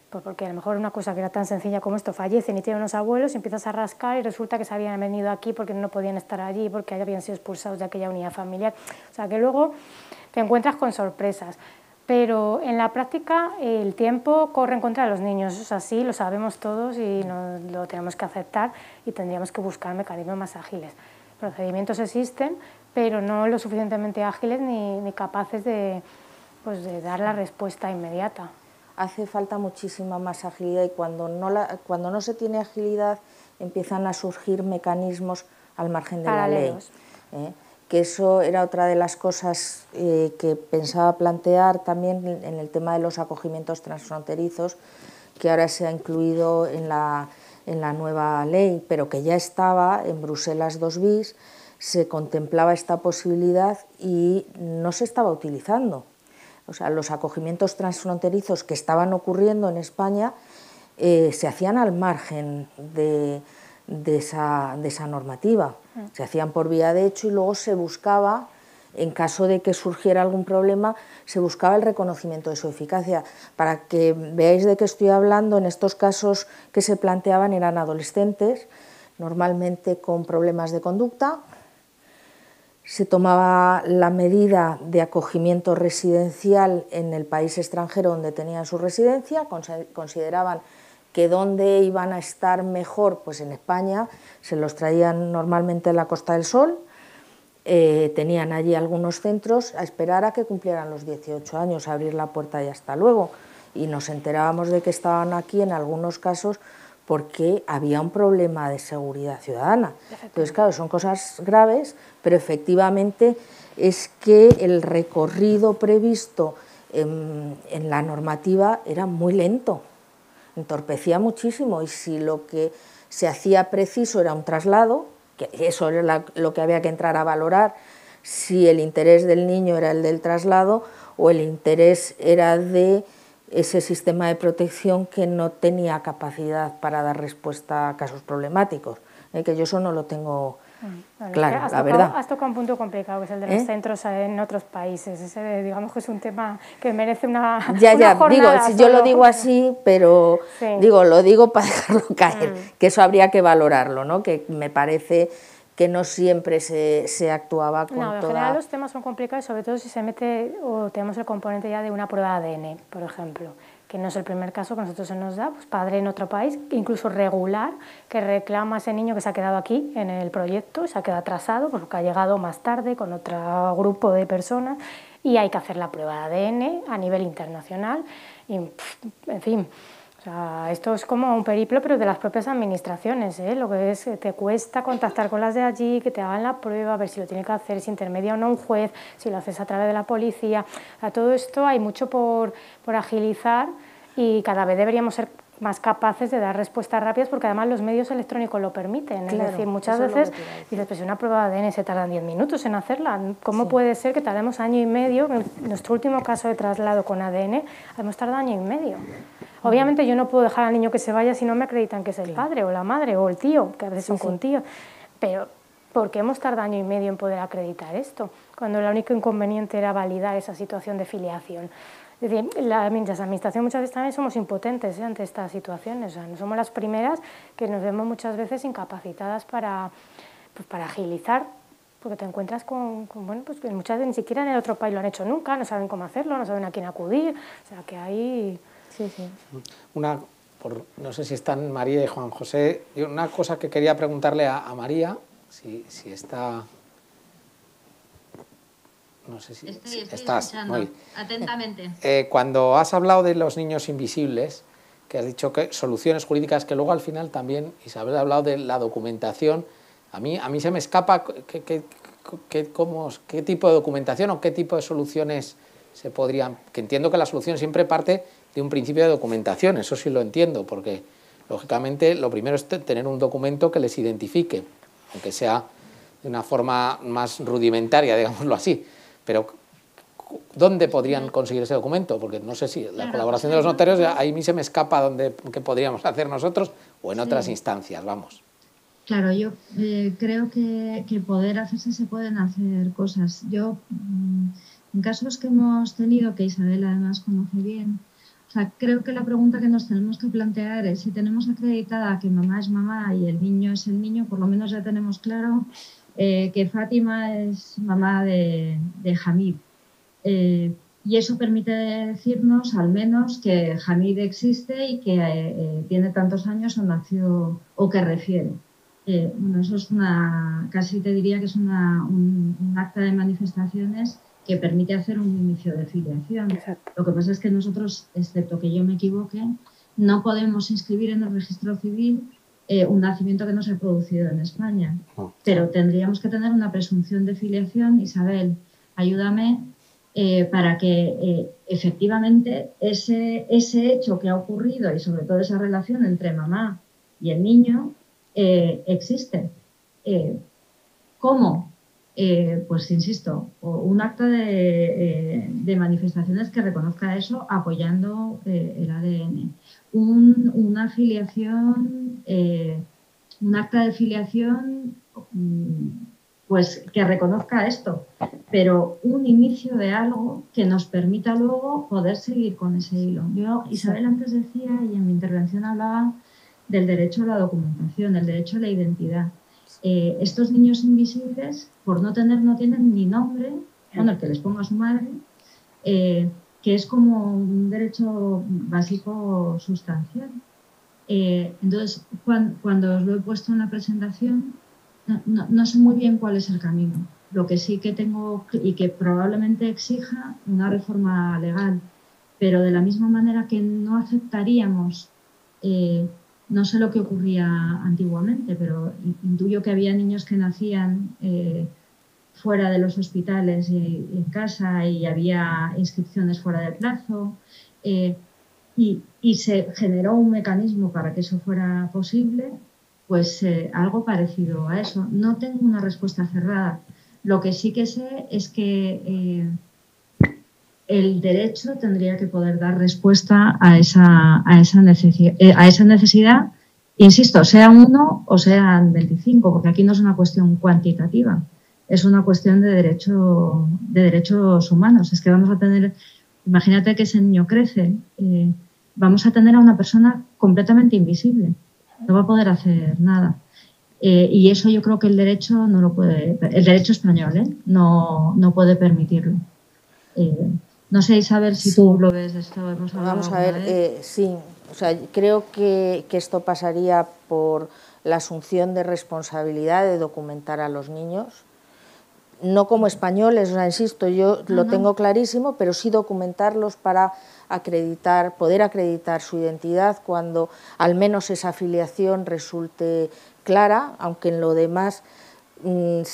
Speaker 4: porque a lo mejor una cosa que era tan sencilla como esto, fallecen y tienen unos abuelos y empiezas a rascar y resulta que se habían venido aquí porque no podían estar allí, porque habían sido expulsados de aquella unidad familiar. O sea que luego te encuentras con sorpresas. Pero en la práctica el tiempo corre en contra de los niños, es así, lo sabemos todos y lo tenemos que aceptar y tendríamos que buscar mecanismos más ágiles. Procedimientos existen, pero no lo suficientemente ágiles ni capaces de dar la respuesta inmediata.
Speaker 5: Hace falta muchísima más agilidad y cuando no se tiene agilidad empiezan a surgir mecanismos al margen de
Speaker 4: paralelos.
Speaker 5: La ley. Que eso era otra de las cosas que pensaba plantear también en el tema de los acogimientos transfronterizos, que ahora se ha incluido en la nueva ley, pero que ya estaba en Bruselas II bis, se contemplaba esta posibilidad y no se estaba utilizando. O sea, los acogimientos transfronterizos que estaban ocurriendo en España se hacían al margen de esa normativa. Se hacían por vía de hecho y luego se buscaba, en caso de que surgiera algún problema, se buscaba el reconocimiento de su eficacia. Para que veáis de qué estoy hablando, en estos casos que se planteaban eran adolescentes, normalmente con problemas de conducta. Se tomaba la medida de acogimiento residencial en el país extranjero donde tenían su residencia, consideraban que dónde iban a estar mejor, pues en España, se los traían normalmente en la Costa del Sol, tenían allí algunos centros a esperar a que cumplieran los 18 años, a abrir la puerta y hasta luego. Y nos enterábamos de que estaban aquí en algunos casos porque había un problema de seguridad ciudadana. Entonces, claro, son cosas graves, pero efectivamente es que el recorrido previsto en la normativa era muy lento, entorpecía muchísimo, y si lo que se hacía preciso era un traslado, que eso era lo que había que entrar a valorar, si el interés del niño era el del traslado o el interés era de ese sistema de protección que no tenía capacidad para dar respuesta a casos problemáticos, que yo eso no lo tengo
Speaker 4: Bueno,
Speaker 5: claro, la verdad.
Speaker 4: Has tocado un punto complicado, que es el de los centros en otros países. Ese, digamos que es un tema que merece una jornada.
Speaker 5: Digo, si yo lo digo así, pero sí. Lo digo para dejarlo caer, que eso habría que valorarlo, ¿no? Que me parece que no siempre se actuaba con
Speaker 4: en general los temas son complicados, sobre todo si se mete o tenemos el componente ya de una prueba de ADN, por ejemplo, que no es el primer caso que a nosotros se nos da, pues padre en otro país, incluso regular, que reclama a ese niño que se ha quedado aquí en el proyecto, se ha quedado atrasado porque ha llegado más tarde con otro grupo de personas y hay que hacer la prueba de ADN a nivel internacional y, en fin. O sea, esto es como un periplo, pero de las propias administraciones, ¿eh? Lo que es que te cuesta contactar con las de allí, que te hagan la prueba, a ver si lo tiene que hacer, si intermedia o no un juez, si lo haces a través de la policía. A todo esto hay mucho por agilizar y cada vez deberíamos ser más capaces de dar respuestas rápidas porque además los medios electrónicos lo permiten. Claro, es decir, muchas veces dices, pues una prueba de ADN se tardan 10 minutos en hacerla. ¿Cómo puede ser que tardemos año y medio? En nuestro último caso de traslado con ADN hemos tardado año y medio. Obviamente yo no puedo dejar al niño que se vaya si no me acreditan que es el padre o la madre o el tío, que a veces son con tíos. Pero ¿por qué hemos tardado año y medio en poder acreditar esto? Cuando el único inconveniente era validar esa situación de filiación. Es decir, las administraciones muchas veces también somos impotentes ante estas situaciones. O sea, no somos las primeras que nos vemos muchas veces incapacitadas para agilizar, porque te encuentras con bueno, pues que muchas veces ni siquiera en el otro país lo han hecho nunca, no saben cómo hacerlo, no saben a quién acudir. O sea, que hay... Sí.
Speaker 1: No sé si están María y Juan José. Una cosa que quería preguntarle a María, si está... No sé si
Speaker 2: estoy
Speaker 1: estás
Speaker 2: escuchando atentamente.
Speaker 1: Cuando has hablado de los niños invisibles, que has dicho que soluciones jurídicas, que luego al final también Isabel ha hablado de la documentación, a mí se me escapa qué tipo de documentación o qué tipo de soluciones se podrían... Que entiendo que la solución siempre parte de un principio de documentación, eso sí lo entiendo, porque lógicamente lo primero es tener un documento que les identifique, aunque sea de una forma más rudimentaria, digámoslo así. Pero ¿dónde podrían conseguir ese documento? Porque no sé si la colaboración de los notarios, ahí a mí se me escapa qué podríamos hacer nosotros o en otras instancias, vamos.
Speaker 2: Claro, yo creo que poder hacerse se pueden hacer cosas. Yo, en casos que hemos tenido, que Isabel además conoce bien, o sea, creo que la pregunta que nos tenemos que plantear es si tenemos acreditada que mamá es mamá y el niño es el niño, por lo menos ya tenemos claro que Fátima es mamá de Hamid. Y eso permite decirnos al menos que Hamid existe y que tiene tantos años o nació o que refiere. Bueno, eso es casi te diría que es un acta de manifestaciones que permite hacer un inicio de filiación. Exacto. Lo que pasa es que nosotros, excepto que yo me equivoque, no podemos inscribir en el registro civil un nacimiento que no se ha producido en España. Pero tendríamos que tener una presunción de filiación. Isabel, ayúdame para que efectivamente ese hecho que ha ocurrido y sobre todo esa relación entre mamá y el niño existe. ¿Cómo? Pues insisto, un acta de manifestaciones que reconozca eso apoyando el ADN. Una afiliación, un acta de filiación pues que reconozca esto, pero un inicio de algo que nos permita luego poder seguir con ese hilo. Yo, Isabel antes decía, y en mi intervención hablaba del derecho a la documentación, el derecho a la identidad. Estos niños invisibles, por no tienen ni nombre, bueno, el que les ponga a su madre, que es como un derecho básico sustancial. Entonces, cuando os lo he puesto en la presentación, no sé muy bien cuál es el camino. Lo que sí que tengo y que probablemente exija una reforma legal, pero de la misma manera que no aceptaríamos, no sé lo que ocurría antiguamente, pero intuyo que había niños que nacían fuera de los hospitales y en casa y había inscripciones fuera de plazo y se generó un mecanismo para que eso fuera posible. Pues algo parecido a eso. No tengo una respuesta cerrada. Lo que sí que sé es que el derecho tendría que poder dar respuesta a esa necesidad Insisto, sea 1 o sean 25, porque aquí no es una cuestión cuantitativa, es una cuestión de derechos humanos. Es que vamos a tener, imagínate que ese niño crece, vamos a tener a una persona completamente invisible, no va a poder hacer nada. Y eso yo creo que el derecho no lo puede, el derecho español, no puede permitirlo. No sé, Isabel, si tú lo ves esto.
Speaker 5: Vamos a ver, sí, o sea, creo que esto pasaría por la asunción de responsabilidad de documentar a los niños, no como españoles, o sea, insisto, yo lo tengo clarísimo, pero sí documentarlos para poder acreditar su identidad cuando al menos esa afiliación resulte clara, aunque en lo demás en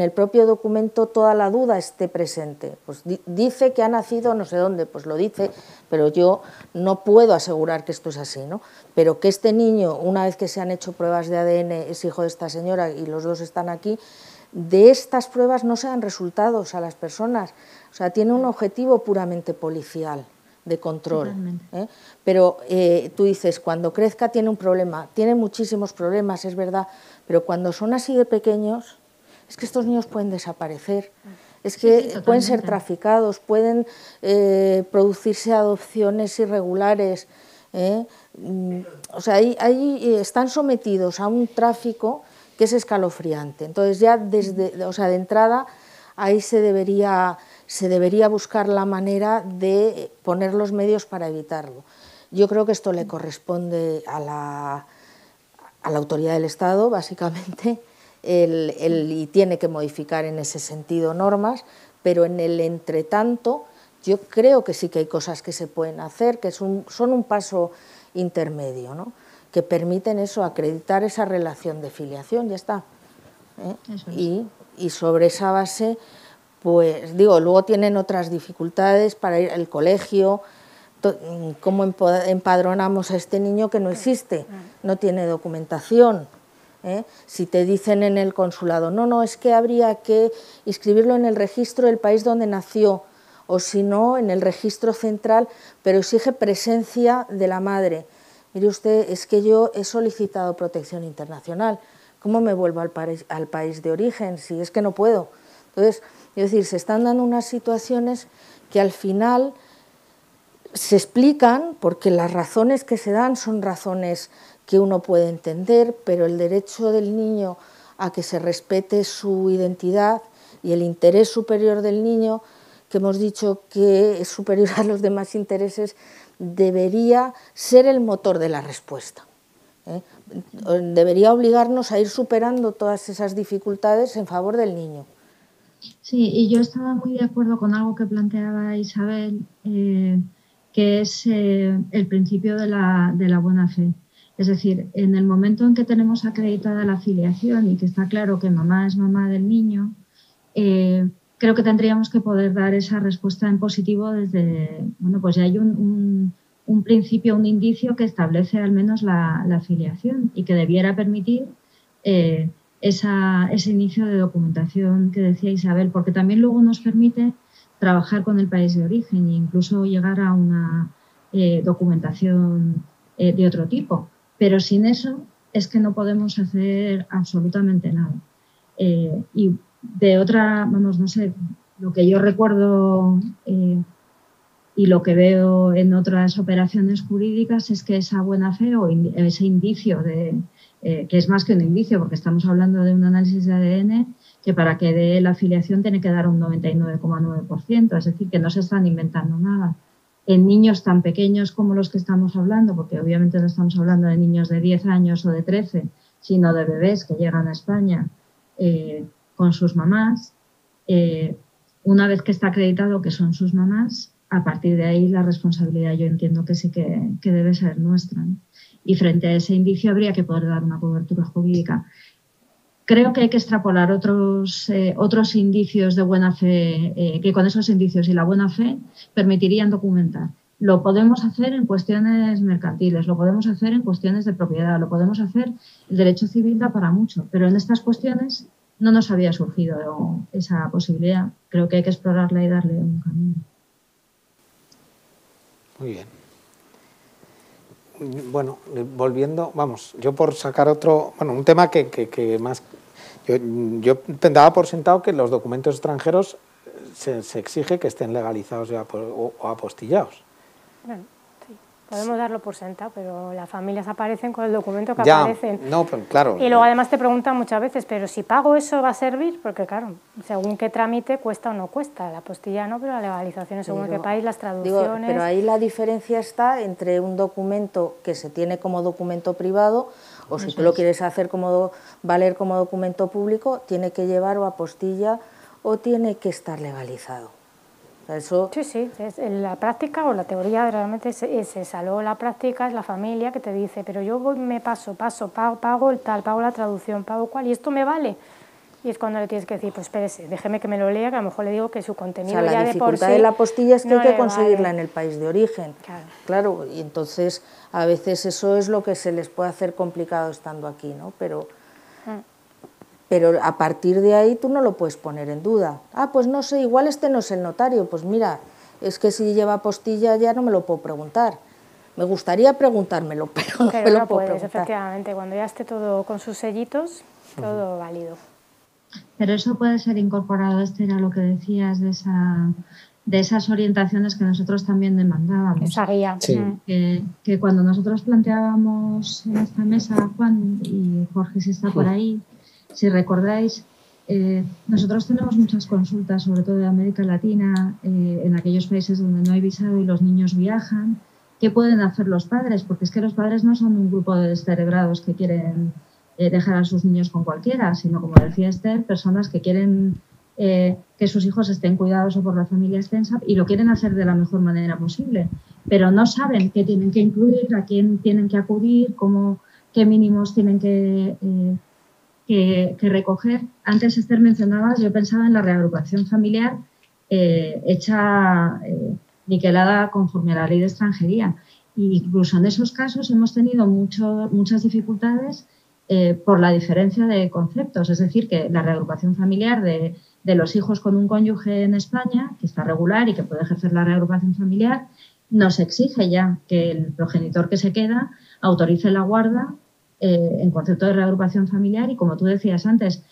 Speaker 5: el propio documento toda la duda esté presente. Pues dice que ha nacido no sé dónde, pues lo dice, pero yo no puedo asegurar que esto es así, ¿no? Pero que este niño, una vez que se han hecho pruebas de ADN, es hijo de esta señora y los dos están aquí, de estas pruebas no se dan resultados a las personas. O sea, tiene un objetivo puramente policial, de control. Pero tú dices, cuando crezca tiene un problema, tiene muchísimos problemas, es verdad, pero cuando son así de pequeños, es que estos niños pueden desaparecer, es que pueden ser traficados, pueden producirse adopciones irregulares, o sea, ahí están sometidos a un tráfico que es escalofriante. Entonces ya de entrada ahí se debería buscar la manera de poner los medios para evitarlo. Yo creo que esto le corresponde a la autoridad del Estado, básicamente, y tiene que modificar en ese sentido normas, pero en el entretanto yo creo que sí que hay cosas que se pueden hacer, que son un paso intermedio, ¿no? Que permiten eso, acreditar esa relación de filiación, ya está. Y sobre esa base, pues digo, luego tienen otras dificultades para ir al colegio, cómo empadronamos a este niño que no existe, no tiene documentación. Si te dicen en el consulado, no, es que habría que inscribirlo en el registro del país donde nació, o si no, en el registro central, pero exige presencia de la madre. Mire usted, es que yo he solicitado protección internacional, ¿cómo me vuelvo al país de origen? Si es que no puedo. Entonces, es decir, se están dando unas situaciones que al final se explican porque las razones que se dan son razones que uno puede entender, pero el derecho del niño a que se respete su identidad y el interés superior del niño, que hemos dicho que es superior a los demás intereses, debería ser el motor de la respuesta. Debería obligarnos a ir superando todas esas dificultades en favor del niño.
Speaker 2: Sí, y yo estaba muy de acuerdo con algo que planteaba Isabel, que es el principio de la buena fe. Es decir, en el momento en que tenemos acreditada la filiación y que está claro que mamá es mamá del niño, creo que tendríamos que poder dar esa respuesta en positivo desde, bueno, pues ya hay un principio, un indicio que establece al menos la filiación y que debiera permitir ese inicio de documentación que decía Isabel, porque también luego nos permite trabajar con el país de origen e incluso llegar a una documentación de otro tipo. Pero sin eso es que no podemos hacer absolutamente nada. Y de otra, vamos, no sé, lo que yo recuerdo y lo que veo en otras operaciones jurídicas es que esa buena fe o ese indicio que es más que un indicio, porque estamos hablando de un análisis de ADN que para que dé la afiliación tiene que dar un 99,9%, es decir, que no se están inventando nada. En niños tan pequeños como los que estamos hablando, porque obviamente no estamos hablando de niños de 10 años o de 13, sino de bebés que llegan a España con sus mamás, una vez que está acreditado que son sus mamás, a partir de ahí la responsabilidad yo entiendo que sí que debe ser nuestra, ¿no? Y frente a ese indicio habría que poder dar una cobertura jurídica. Creo que hay que extrapolar otros indicios de buena fe, que con esos indicios y la buena fe permitirían documentar. Lo podemos hacer en cuestiones mercantiles, lo podemos hacer en cuestiones de propiedad, lo podemos hacer, el derecho civil da para mucho, pero en estas cuestiones no nos había surgido esa posibilidad. Creo que hay que explorarla y darle un camino.
Speaker 1: Muy bien. bueno, volviendo, vamos, yo por sacar otro, bueno, un tema que más, yo daba por sentado que los documentos extranjeros se exige que estén legalizados o apostillados.
Speaker 4: Bueno, sí, podemos darlo por sentado, pero las familias aparecen con el documento que
Speaker 1: Ya,
Speaker 4: aparecen.
Speaker 1: no, pues claro.
Speaker 4: Y luego además te preguntan muchas veces, pero si pago eso va a servir, porque claro, según qué trámite cuesta o no cuesta, la apostilla no, pero la legalización según qué país, las traducciones...
Speaker 5: Digo, pero ahí la diferencia está entre un documento que se tiene como documento privado o si tú lo quieres hacer valer como documento público, tiene que llevar o apostilla o tiene que estar legalizado. O sea, eso...
Speaker 4: Sí, es la práctica o la teoría realmente es esa. Luego la práctica es la familia que te dice, pero yo me pago el tal, pago la traducción, pago cuál, y esto me vale. Y es cuando le tienes que decir, pues espérese, déjeme que me lo lea, que a lo mejor le digo que su contenido ya de por sí...
Speaker 5: La dificultad de la apostilla es que
Speaker 4: no
Speaker 5: hay que conseguirla
Speaker 4: vale.
Speaker 5: en el país de origen. Claro, y entonces a veces eso es lo que se les puede hacer complicado estando aquí, ¿no? Pero a partir de ahí tú no lo puedes poner en duda. Ah, pues no sé, igual este no es el notario. Pues mira, es que si lleva apostilla ya no me lo puedo preguntar. Me gustaría preguntármelo, pero no me lo puedo preguntar.
Speaker 4: Efectivamente, cuando ya esté todo con sus sellitos, todo válido.
Speaker 2: Pero eso puede ser incorporado, Esther, a lo que decías de esas orientaciones que nosotros también demandábamos.
Speaker 4: Esa guía.
Speaker 1: Sí.
Speaker 2: Que cuando nosotros planteábamos en esta mesa, Juan y Jorge, si está por ahí, si recordáis, nosotros tenemos muchas consultas, sobre todo de América Latina, en aquellos países donde no hay visado y los niños viajan. ¿Qué pueden hacer los padres? Porque es que los padres no son un grupo de descerebrados que quieren dejar a sus niños con cualquiera, sino, como decía Esther, personas que quieren que sus hijos estén cuidados o por la familia extensa y lo quieren hacer de la mejor manera posible, pero no saben qué tienen que incluir, a quién tienen que acudir, qué mínimos tienen que recoger. Antes, Esther, mencionabas, yo pensaba en la reagrupación familiar hecha niquelada conforme a la ley de extranjería. Y incluso en esos casos hemos tenido muchas dificultades por la diferencia de conceptos. Es decir, que la reagrupación familiar de los hijos con un cónyuge en España, que está regular y que puede ejercer la reagrupación familiar, nos exige ya que el progenitor que se queda autorice la guarda en concepto de reagrupación familiar y, como tú decías antes,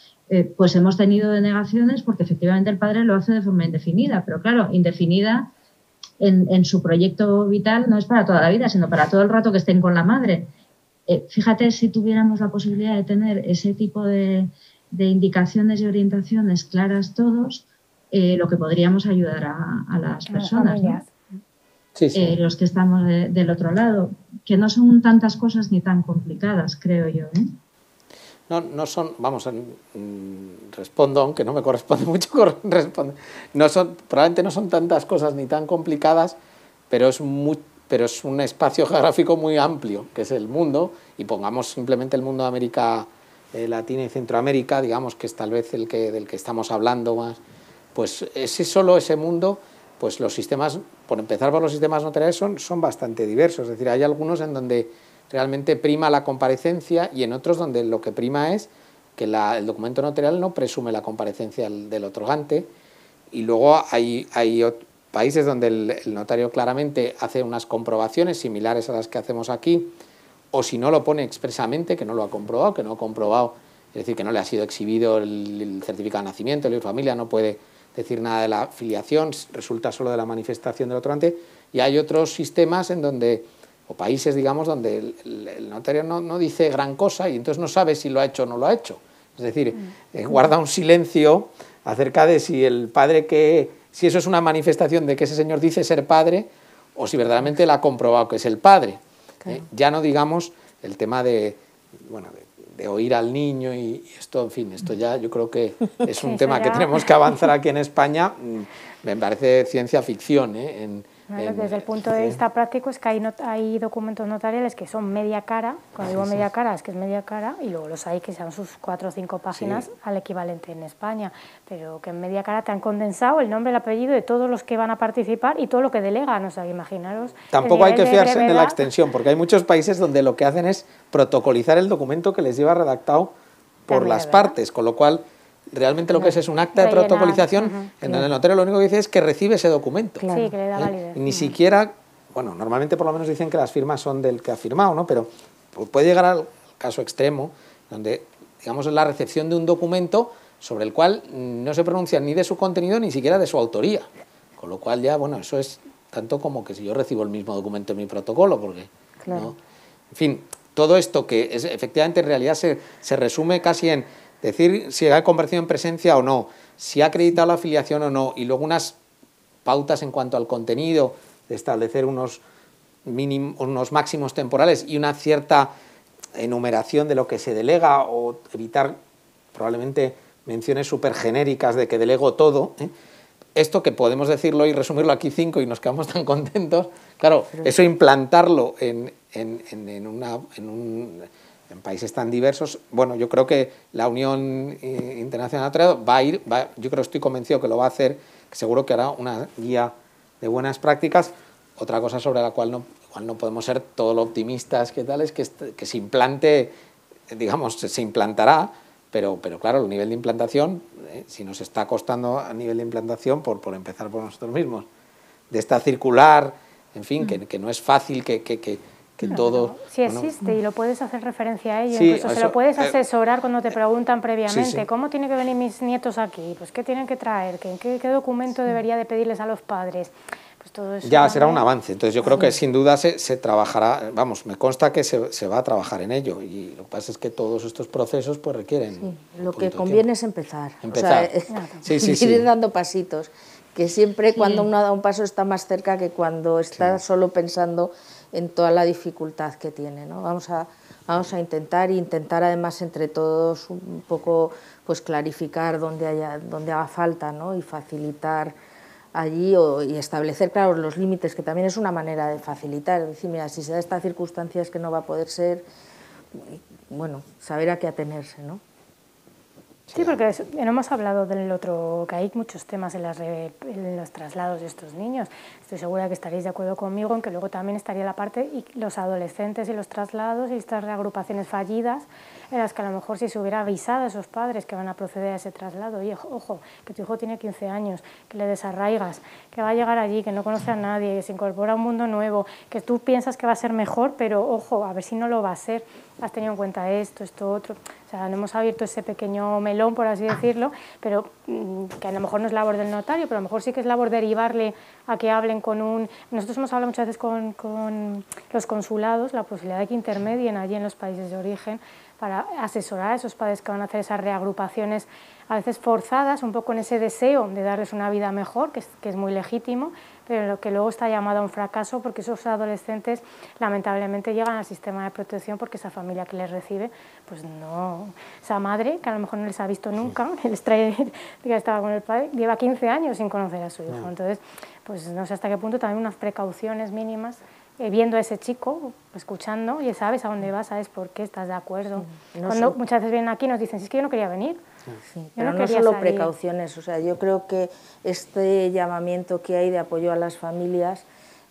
Speaker 2: pues hemos tenido denegaciones porque efectivamente el padre lo hace de forma indefinida, pero claro, indefinida en su proyecto vital no es para toda la vida, sino para todo el rato que estén con la madre. Fíjate si tuviéramos la posibilidad de tener ese tipo de indicaciones y orientaciones claras todos, lo que podríamos ayudar a las personas, ¿no?
Speaker 1: Sí.
Speaker 2: Los que estamos del otro lado, que no son tantas cosas ni tan complicadas, creo yo, ¿eh?
Speaker 1: No son, vamos, respondo, aunque no me corresponde mucho responder. Probablemente no son tantas cosas ni tan complicadas, pero es un espacio geográfico muy amplio, que es el mundo, y pongamos simplemente el mundo de América Latina y Centroamérica, digamos que es tal vez del que estamos hablando más, pues solo ese mundo, pues los sistemas, por empezar por los sistemas notariales, son bastante diversos. Es decir, hay algunos en donde realmente prima la comparecencia y en otros donde lo que prima es que el documento notarial no presume la comparecencia del otorgante, y luego hay países donde el notario claramente hace unas comprobaciones similares a las que hacemos aquí, o si no lo pone expresamente, que no lo ha comprobado, es decir, que no le ha sido exhibido el certificado de nacimiento, el de familia, no puede decir nada de la filiación, resulta solo de la manifestación del otorgante, y hay otros sistemas en donde, o países, digamos, donde el notario no dice gran cosa y entonces no sabe si lo ha hecho o no lo ha hecho. Es decir, guarda un silencio acerca de si el padre si eso es una manifestación de que ese señor dice ser padre o si verdaderamente él ha comprobado que es el padre. Claro. Ya no digamos el tema de oír al niño y esto, en fin, esto ya yo creo que es un tema que tenemos que avanzar aquí en España. Me parece ciencia ficción,
Speaker 4: desde el punto de vista práctico es que hay documentos notariales que son media cara, cuando digo media cara es que es media cara, y luego los hay que sean sus 4 o 5 páginas al equivalente en España, pero que en media cara te han condensado el nombre, el apellido de todos los que van a participar y todo lo que delegan, o sea, imaginaros...
Speaker 1: Tampoco hay que fiarse de la extensión, porque hay muchos países donde lo que hacen es protocolizar el documento que les lleva redactado por las partes, con lo cual... Realmente lo que es un acta de protocolización, en donde el notario lo único que dice es que recibe ese documento.
Speaker 4: Claro. Sí, que le da validez.
Speaker 1: Ni siquiera bueno, normalmente por lo menos dicen que las firmas son del que ha firmado, ¿no? Pero puede llegar al caso extremo, donde, digamos, es la recepción de un documento sobre el cual no se pronuncia ni de su contenido ni siquiera de su autoría. Con lo cual ya, bueno, eso es tanto como que si yo recibo el mismo documento en mi protocolo, porque...
Speaker 5: Claro.
Speaker 1: ¿no? En fin, todo esto que es, efectivamente en realidad se resume casi en decir si ha convertido en presencia o no, si ha acreditado la afiliación o no, y luego unas pautas en cuanto al contenido, de establecer unos máximos temporales y una cierta enumeración de lo que se delega o evitar probablemente menciones súper genéricas de que delego todo, ¿eh? Esto que podemos decirlo y resumirlo aquí 5 y nos quedamos tan contentos, claro, eso implantarlo en países tan diversos, bueno, yo creo que la Unión Internacional de Notariado yo creo, estoy convencido que lo va a hacer, que seguro que hará una guía de buenas prácticas. Otra cosa sobre la cual no podemos ser todo lo optimistas que tal es que se implante, digamos, se implantará, pero claro, el nivel de implantación, si nos está costando a nivel de implantación, por empezar por nosotros mismos, de esta circular, en fin, que no es fácil que no, todo...
Speaker 4: Si existe y lo puedes hacer referencia a ello,
Speaker 1: sí,
Speaker 4: incluso se lo puedes asesorar cuando te preguntan previamente,
Speaker 1: sí.
Speaker 4: ¿Cómo tienen que venir mis nietos aquí? Pues ¿qué tienen que traer? ¿Qué documento debería de pedirles a los padres? Pues todo eso
Speaker 1: ya
Speaker 4: también...
Speaker 1: será un avance, entonces yo creo que sin duda se trabajará, vamos, me consta que se va a trabajar en ello, y lo que pasa es que todos estos procesos pues requieren...
Speaker 5: Sí, lo que conviene es empezar.
Speaker 1: O
Speaker 5: sea,
Speaker 1: ir
Speaker 5: dando pasitos, que siempre cuando uno da un paso está más cerca que cuando está solo pensando en toda la dificultad que tiene, ¿no? Vamos a intentar además entre todos un poco pues clarificar donde haga falta, ¿no? Y facilitar allí y establecer, claro, los límites, que también es una manera de facilitar, es decir, mira, si se da esta circunstancia es que no va a poder ser, bueno, saber a qué atenerse, ¿no?
Speaker 4: Sí, porque no hemos hablado del otro, que hay muchos temas en los traslados de estos niños. Estoy segura que estaréis de acuerdo conmigo en que luego también estaría la parte y los adolescentes y los traslados y estas reagrupaciones fallidas en las que a lo mejor si se hubiera avisado a esos padres que van a proceder a ese traslado, y ojo, que tu hijo tiene 15 años, que le desarraigas, que va a llegar allí, que no conoce a nadie, que se incorpora a un mundo nuevo, que tú piensas que va a ser mejor, pero ojo, a ver si no lo va a ser, has tenido en cuenta esto, otro, o sea, no hemos abierto ese pequeño melón, por así decirlo, pero que a lo mejor no es labor del notario, pero a lo mejor sí que es labor derivarle a que hablen con un... Nosotros hemos hablado muchas veces con los consulados, la posibilidad de que intermedien allí en los países de origen para asesorar a esos padres que van a hacer esas reagrupaciones a veces forzadas, un poco en ese deseo de darles una vida mejor, que es muy legítimo, pero que luego está llamado a un fracaso porque esos adolescentes lamentablemente llegan al sistema de protección porque esa familia que les recibe, pues no, esa madre que a lo mejor no les ha visto nunca, les trae, que estaba con el padre, lleva 15 años sin conocer a su hijo, entonces pues no sé hasta qué punto también unas precauciones mínimas, viendo a ese chico, escuchando, y sabes a dónde vas, sabes por qué, estás de acuerdo. Sí, cuando muchas veces vienen aquí y nos dicen, si es que yo no quería venir.
Speaker 5: Sí, pero no solo precauciones, o sea, yo creo que este llamamiento que hay de apoyo a las familias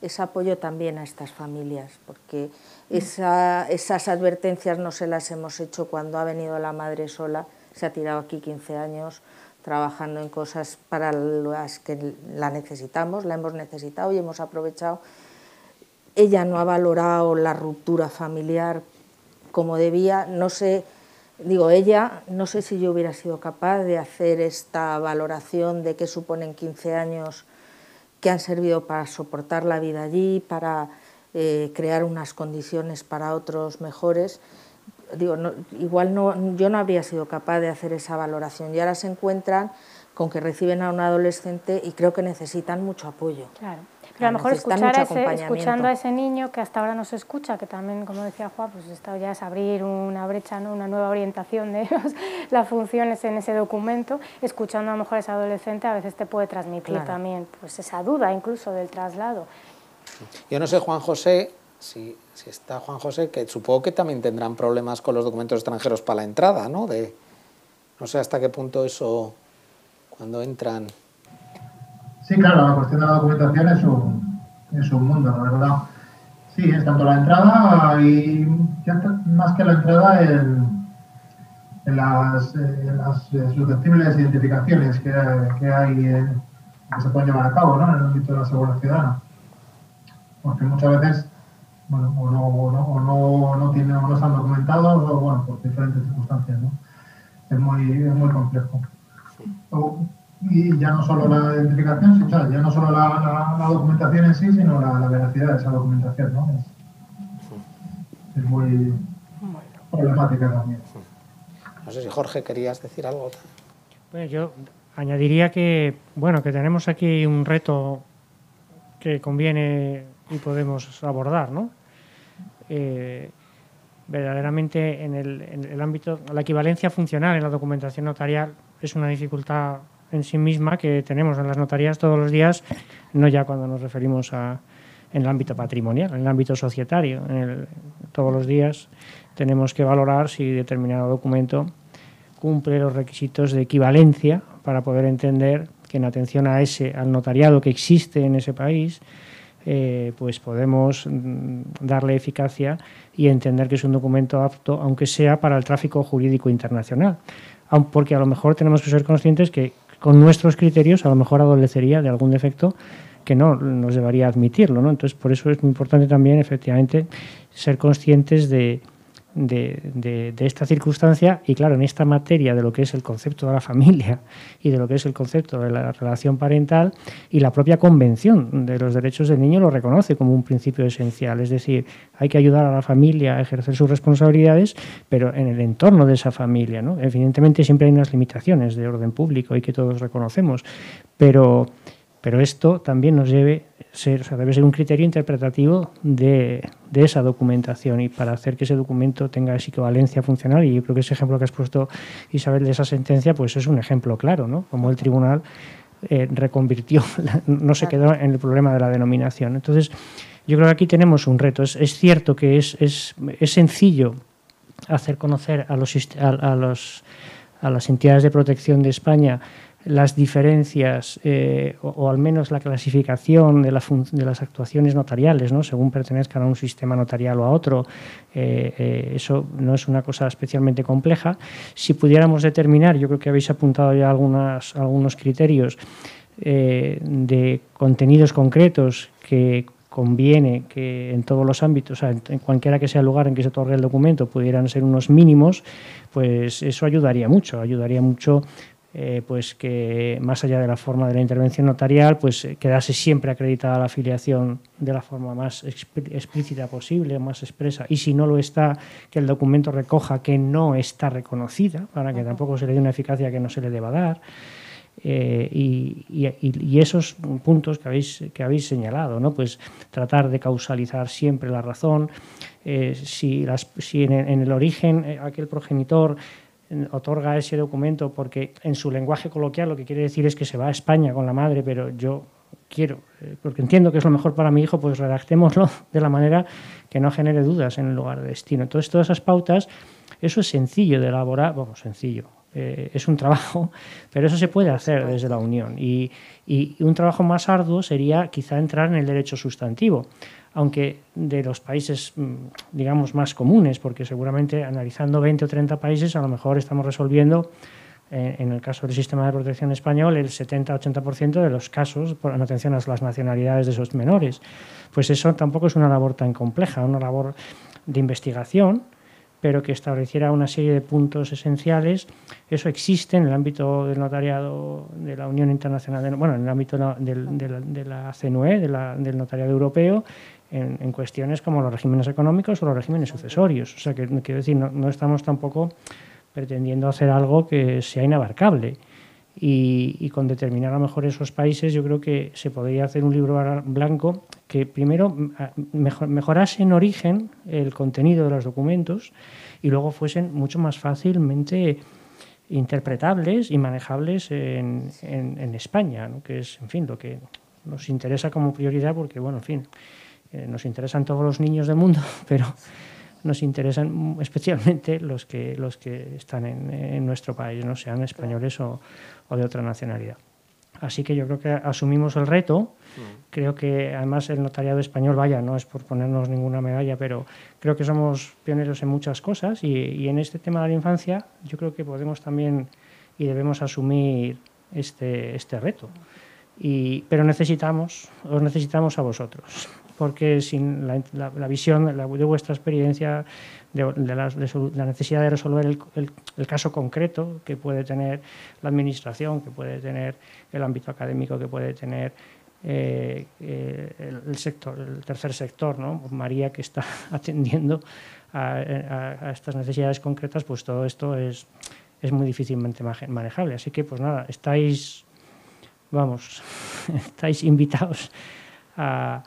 Speaker 5: es apoyo también a estas familias, porque esas advertencias no se las hemos hecho cuando ha venido la madre sola, se ha tirado aquí 15 años trabajando en cosas para las que la necesitamos, la hemos necesitado y hemos aprovechado. Ella no ha valorado la ruptura familiar como debía, no sé si yo hubiera sido capaz de hacer esta valoración de qué suponen 15 años que han servido para soportar la vida allí, para crear unas condiciones para otros mejores. Yo no habría sido capaz de hacer esa valoración y ahora se encuentran con que reciben a un adolescente y creo que necesitan mucho apoyo.
Speaker 4: Claro. Pero a lo mejor escuchando a ese niño que hasta ahora no se escucha, que también, como decía Juan, pues esto ya es abrir una brecha, ¿no? Una nueva orientación de las funciones en ese documento, escuchando a lo mejor a ese adolescente a veces te puede transmitir también pues esa duda incluso del traslado.
Speaker 1: Yo no sé, Juan José, si está Juan José, que supongo que también tendrán problemas con los documentos extranjeros para la entrada, ¿no? No sé hasta qué punto eso, cuando entran...
Speaker 3: Sí, claro, la cuestión de la documentación es un mundo, la verdad. Sí, es tanto la entrada y más que la entrada en las susceptibles identificaciones que hay que se pueden llevar a cabo, ¿no? En el ámbito de la seguridad ciudadana. porque muchas veces, bueno, no están documentados o, bueno, por diferentes circunstancias, ¿no? Es muy complejo. Y ya no solo la identificación, o sea, ya no solo la documentación en sí, sino la veracidad de esa documentación, ¿no? Es muy problemática también.
Speaker 1: No sé si Jorge querías decir algo.
Speaker 6: Bueno, yo añadiría que, bueno, que tenemos aquí un reto que conviene y podemos abordar, ¿no? Verdaderamente en el ámbito, la equivalencia funcional en la documentación notarial es una dificultad en sí misma que tenemos en las notarías todos los días, no ya cuando nos referimos en el ámbito patrimonial, en el ámbito societario. Todos los días tenemos que valorar si determinado documento cumple los requisitos de equivalencia para poder entender que en atención al notariado que existe en ese país, pues podemos darle eficacia y entender que es un documento apto, aunque sea para el tráfico jurídico internacional. Porque a lo mejor tenemos que ser conscientes que con nuestros criterios a lo mejor adolecería de algún defecto que no nos debería admitirlo, ¿no? Entonces, por eso es muy importante también, efectivamente, ser conscientes de esta circunstancia y, claro, en esta materia de lo que es el concepto de la familia y de lo que es el concepto de la relación parental, y la propia Convención de los Derechos del Niño lo reconoce como un principio esencial, es decir, hay que ayudar a la familia a ejercer sus responsabilidades, pero en el entorno de esa familia, ¿no? Evidentemente siempre hay unas limitaciones de orden público y que todos reconocemos, pero esto también nos debe ser un criterio interpretativo de esa documentación, y para hacer que ese documento tenga esa equivalencia funcional, y yo creo que ese ejemplo que has puesto, Isabel, de esa sentencia, pues es un ejemplo claro, ¿no? Como el tribunal reconvirtió, no se quedó en el problema de la denominación. Entonces, yo creo que aquí tenemos un reto. Es cierto que es sencillo hacer conocer a las entidades de protección de España las diferencias o al menos la clasificación de las actuaciones notariales, ¿no? Según pertenezcan a un sistema notarial o a otro. Eso no es una cosa especialmente compleja. Si pudiéramos determinar, yo creo que habéis apuntado ya algunos criterios de contenidos concretos que conviene que en todos los ámbitos, o sea, en cualquiera que sea el lugar en que se otorgue el documento, pudieran ser unos mínimos, pues eso ayudaría mucho pues que más allá de la forma de la intervención notarial, pues quedase siempre acreditada la afiliación de la forma más explícita posible, más expresa, y si no lo está, que el documento recoja que no está reconocida, para que tampoco se le dé una eficacia que no se le deba dar. Y esos puntos que habéis señalado, ¿no? Pues tratar de causalizar siempre la razón. Si en el origen aquel progenitor otorga ese documento porque en su lenguaje coloquial lo que quiere decir es que se va a España con la madre, pero yo quiero, porque entiendo que es lo mejor para mi hijo, pues redactémoslo de la manera que no genere dudas en el lugar de destino. Entonces, todas esas pautas, eso es sencillo de elaborar, es un trabajo, pero eso se puede hacer desde la Unión. Y un trabajo más arduo sería quizá entrar en el derecho sustantivo, aunque de los países, digamos, más comunes, porque seguramente analizando 20 o 30 países a lo mejor estamos resolviendo, en el caso del sistema de protección español, el 70-80% de los casos por atención a las nacionalidades de esos menores. Pues eso tampoco es una labor tan compleja, una labor de investigación, pero que estableciera una serie de puntos esenciales. Eso existe en el ámbito del notariado de la Unión Internacional, en el ámbito de la CNUE, del notariado europeo, en cuestiones como los regímenes económicos o los regímenes sucesorios. O sea, que quiero decir, no estamos tampoco pretendiendo hacer algo que sea inabarcable. Y con determinar a lo mejor esos países, yo creo que se podría hacer un libro blanco que primero mejorase en origen el contenido de los documentos y luego fuesen mucho más fácilmente interpretables y manejables en España, ¿no? Que es, en fin, lo que nos interesa como prioridad, porque, bueno, en fin, nos interesan todos los niños del mundo, pero nos interesan especialmente los que están en nuestro país, no sean españoles o de otra nacionalidad. Así que yo creo que asumimos el reto. Creo que además el notariado español, no es por ponernos ninguna medalla, pero creo que somos pioneros en muchas cosas y en este tema de la infancia yo creo que podemos también y debemos asumir este reto. Pero os necesitamos a vosotros. porque sin la visión de vuestra experiencia, de la necesidad de resolver el caso concreto que puede tener la administración, que puede tener el ámbito académico, que puede tener el tercer sector, ¿no? María, que está atendiendo a estas necesidades concretas, pues todo esto es muy difícilmente manejable. Así que, pues nada, estáis invitados a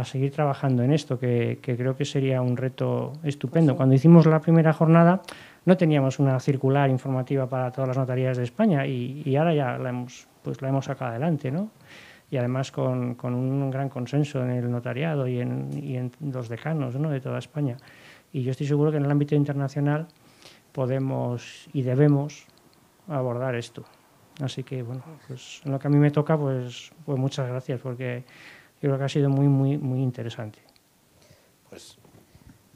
Speaker 6: seguir trabajando en esto, que creo que sería un reto estupendo. Cuando hicimos la primera jornada no teníamos una circular informativa para todas las notarías de España y ahora ya la hemos sacado adelante, ¿no? Y además con un gran consenso en el notariado y en los decanos, ¿no?, de toda España. Y yo estoy seguro que en el ámbito internacional podemos y debemos abordar esto. Así que, bueno, pues en lo que a mí me toca, pues muchas gracias, porque yo creo que ha sido muy, muy, muy interesante.
Speaker 1: Pues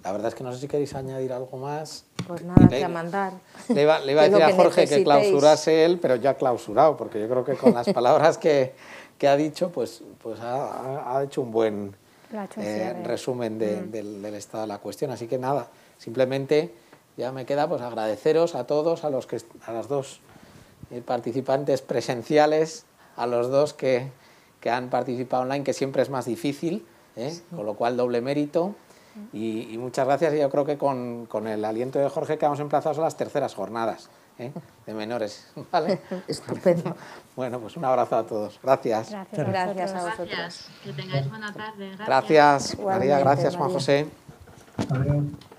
Speaker 1: la verdad es que no sé si queréis añadir algo más.
Speaker 5: Pues nada, que a mandar.
Speaker 1: Le iba a decir a Jorge que clausurase él, pero ya ha clausurado, porque yo creo que con las palabras que ha dicho, pues ha hecho un buen resumen del estado de la cuestión. Así que nada, simplemente ya me queda pues agradeceros a todos, a las dos participantes presenciales, a los dos que han participado online, que siempre es más difícil, con lo cual doble mérito. Y muchas gracias. Y yo creo que con el aliento de Jorge quedamos emplazados a las terceras jornadas de menores, ¿vale?
Speaker 5: Estupendo.
Speaker 1: Bueno, pues un abrazo a todos. Gracias.
Speaker 5: Gracias a vosotros.
Speaker 2: Gracias. Que tengáis buena tarde.
Speaker 1: Gracias, María. Gracias, Juan José.
Speaker 3: Adiós.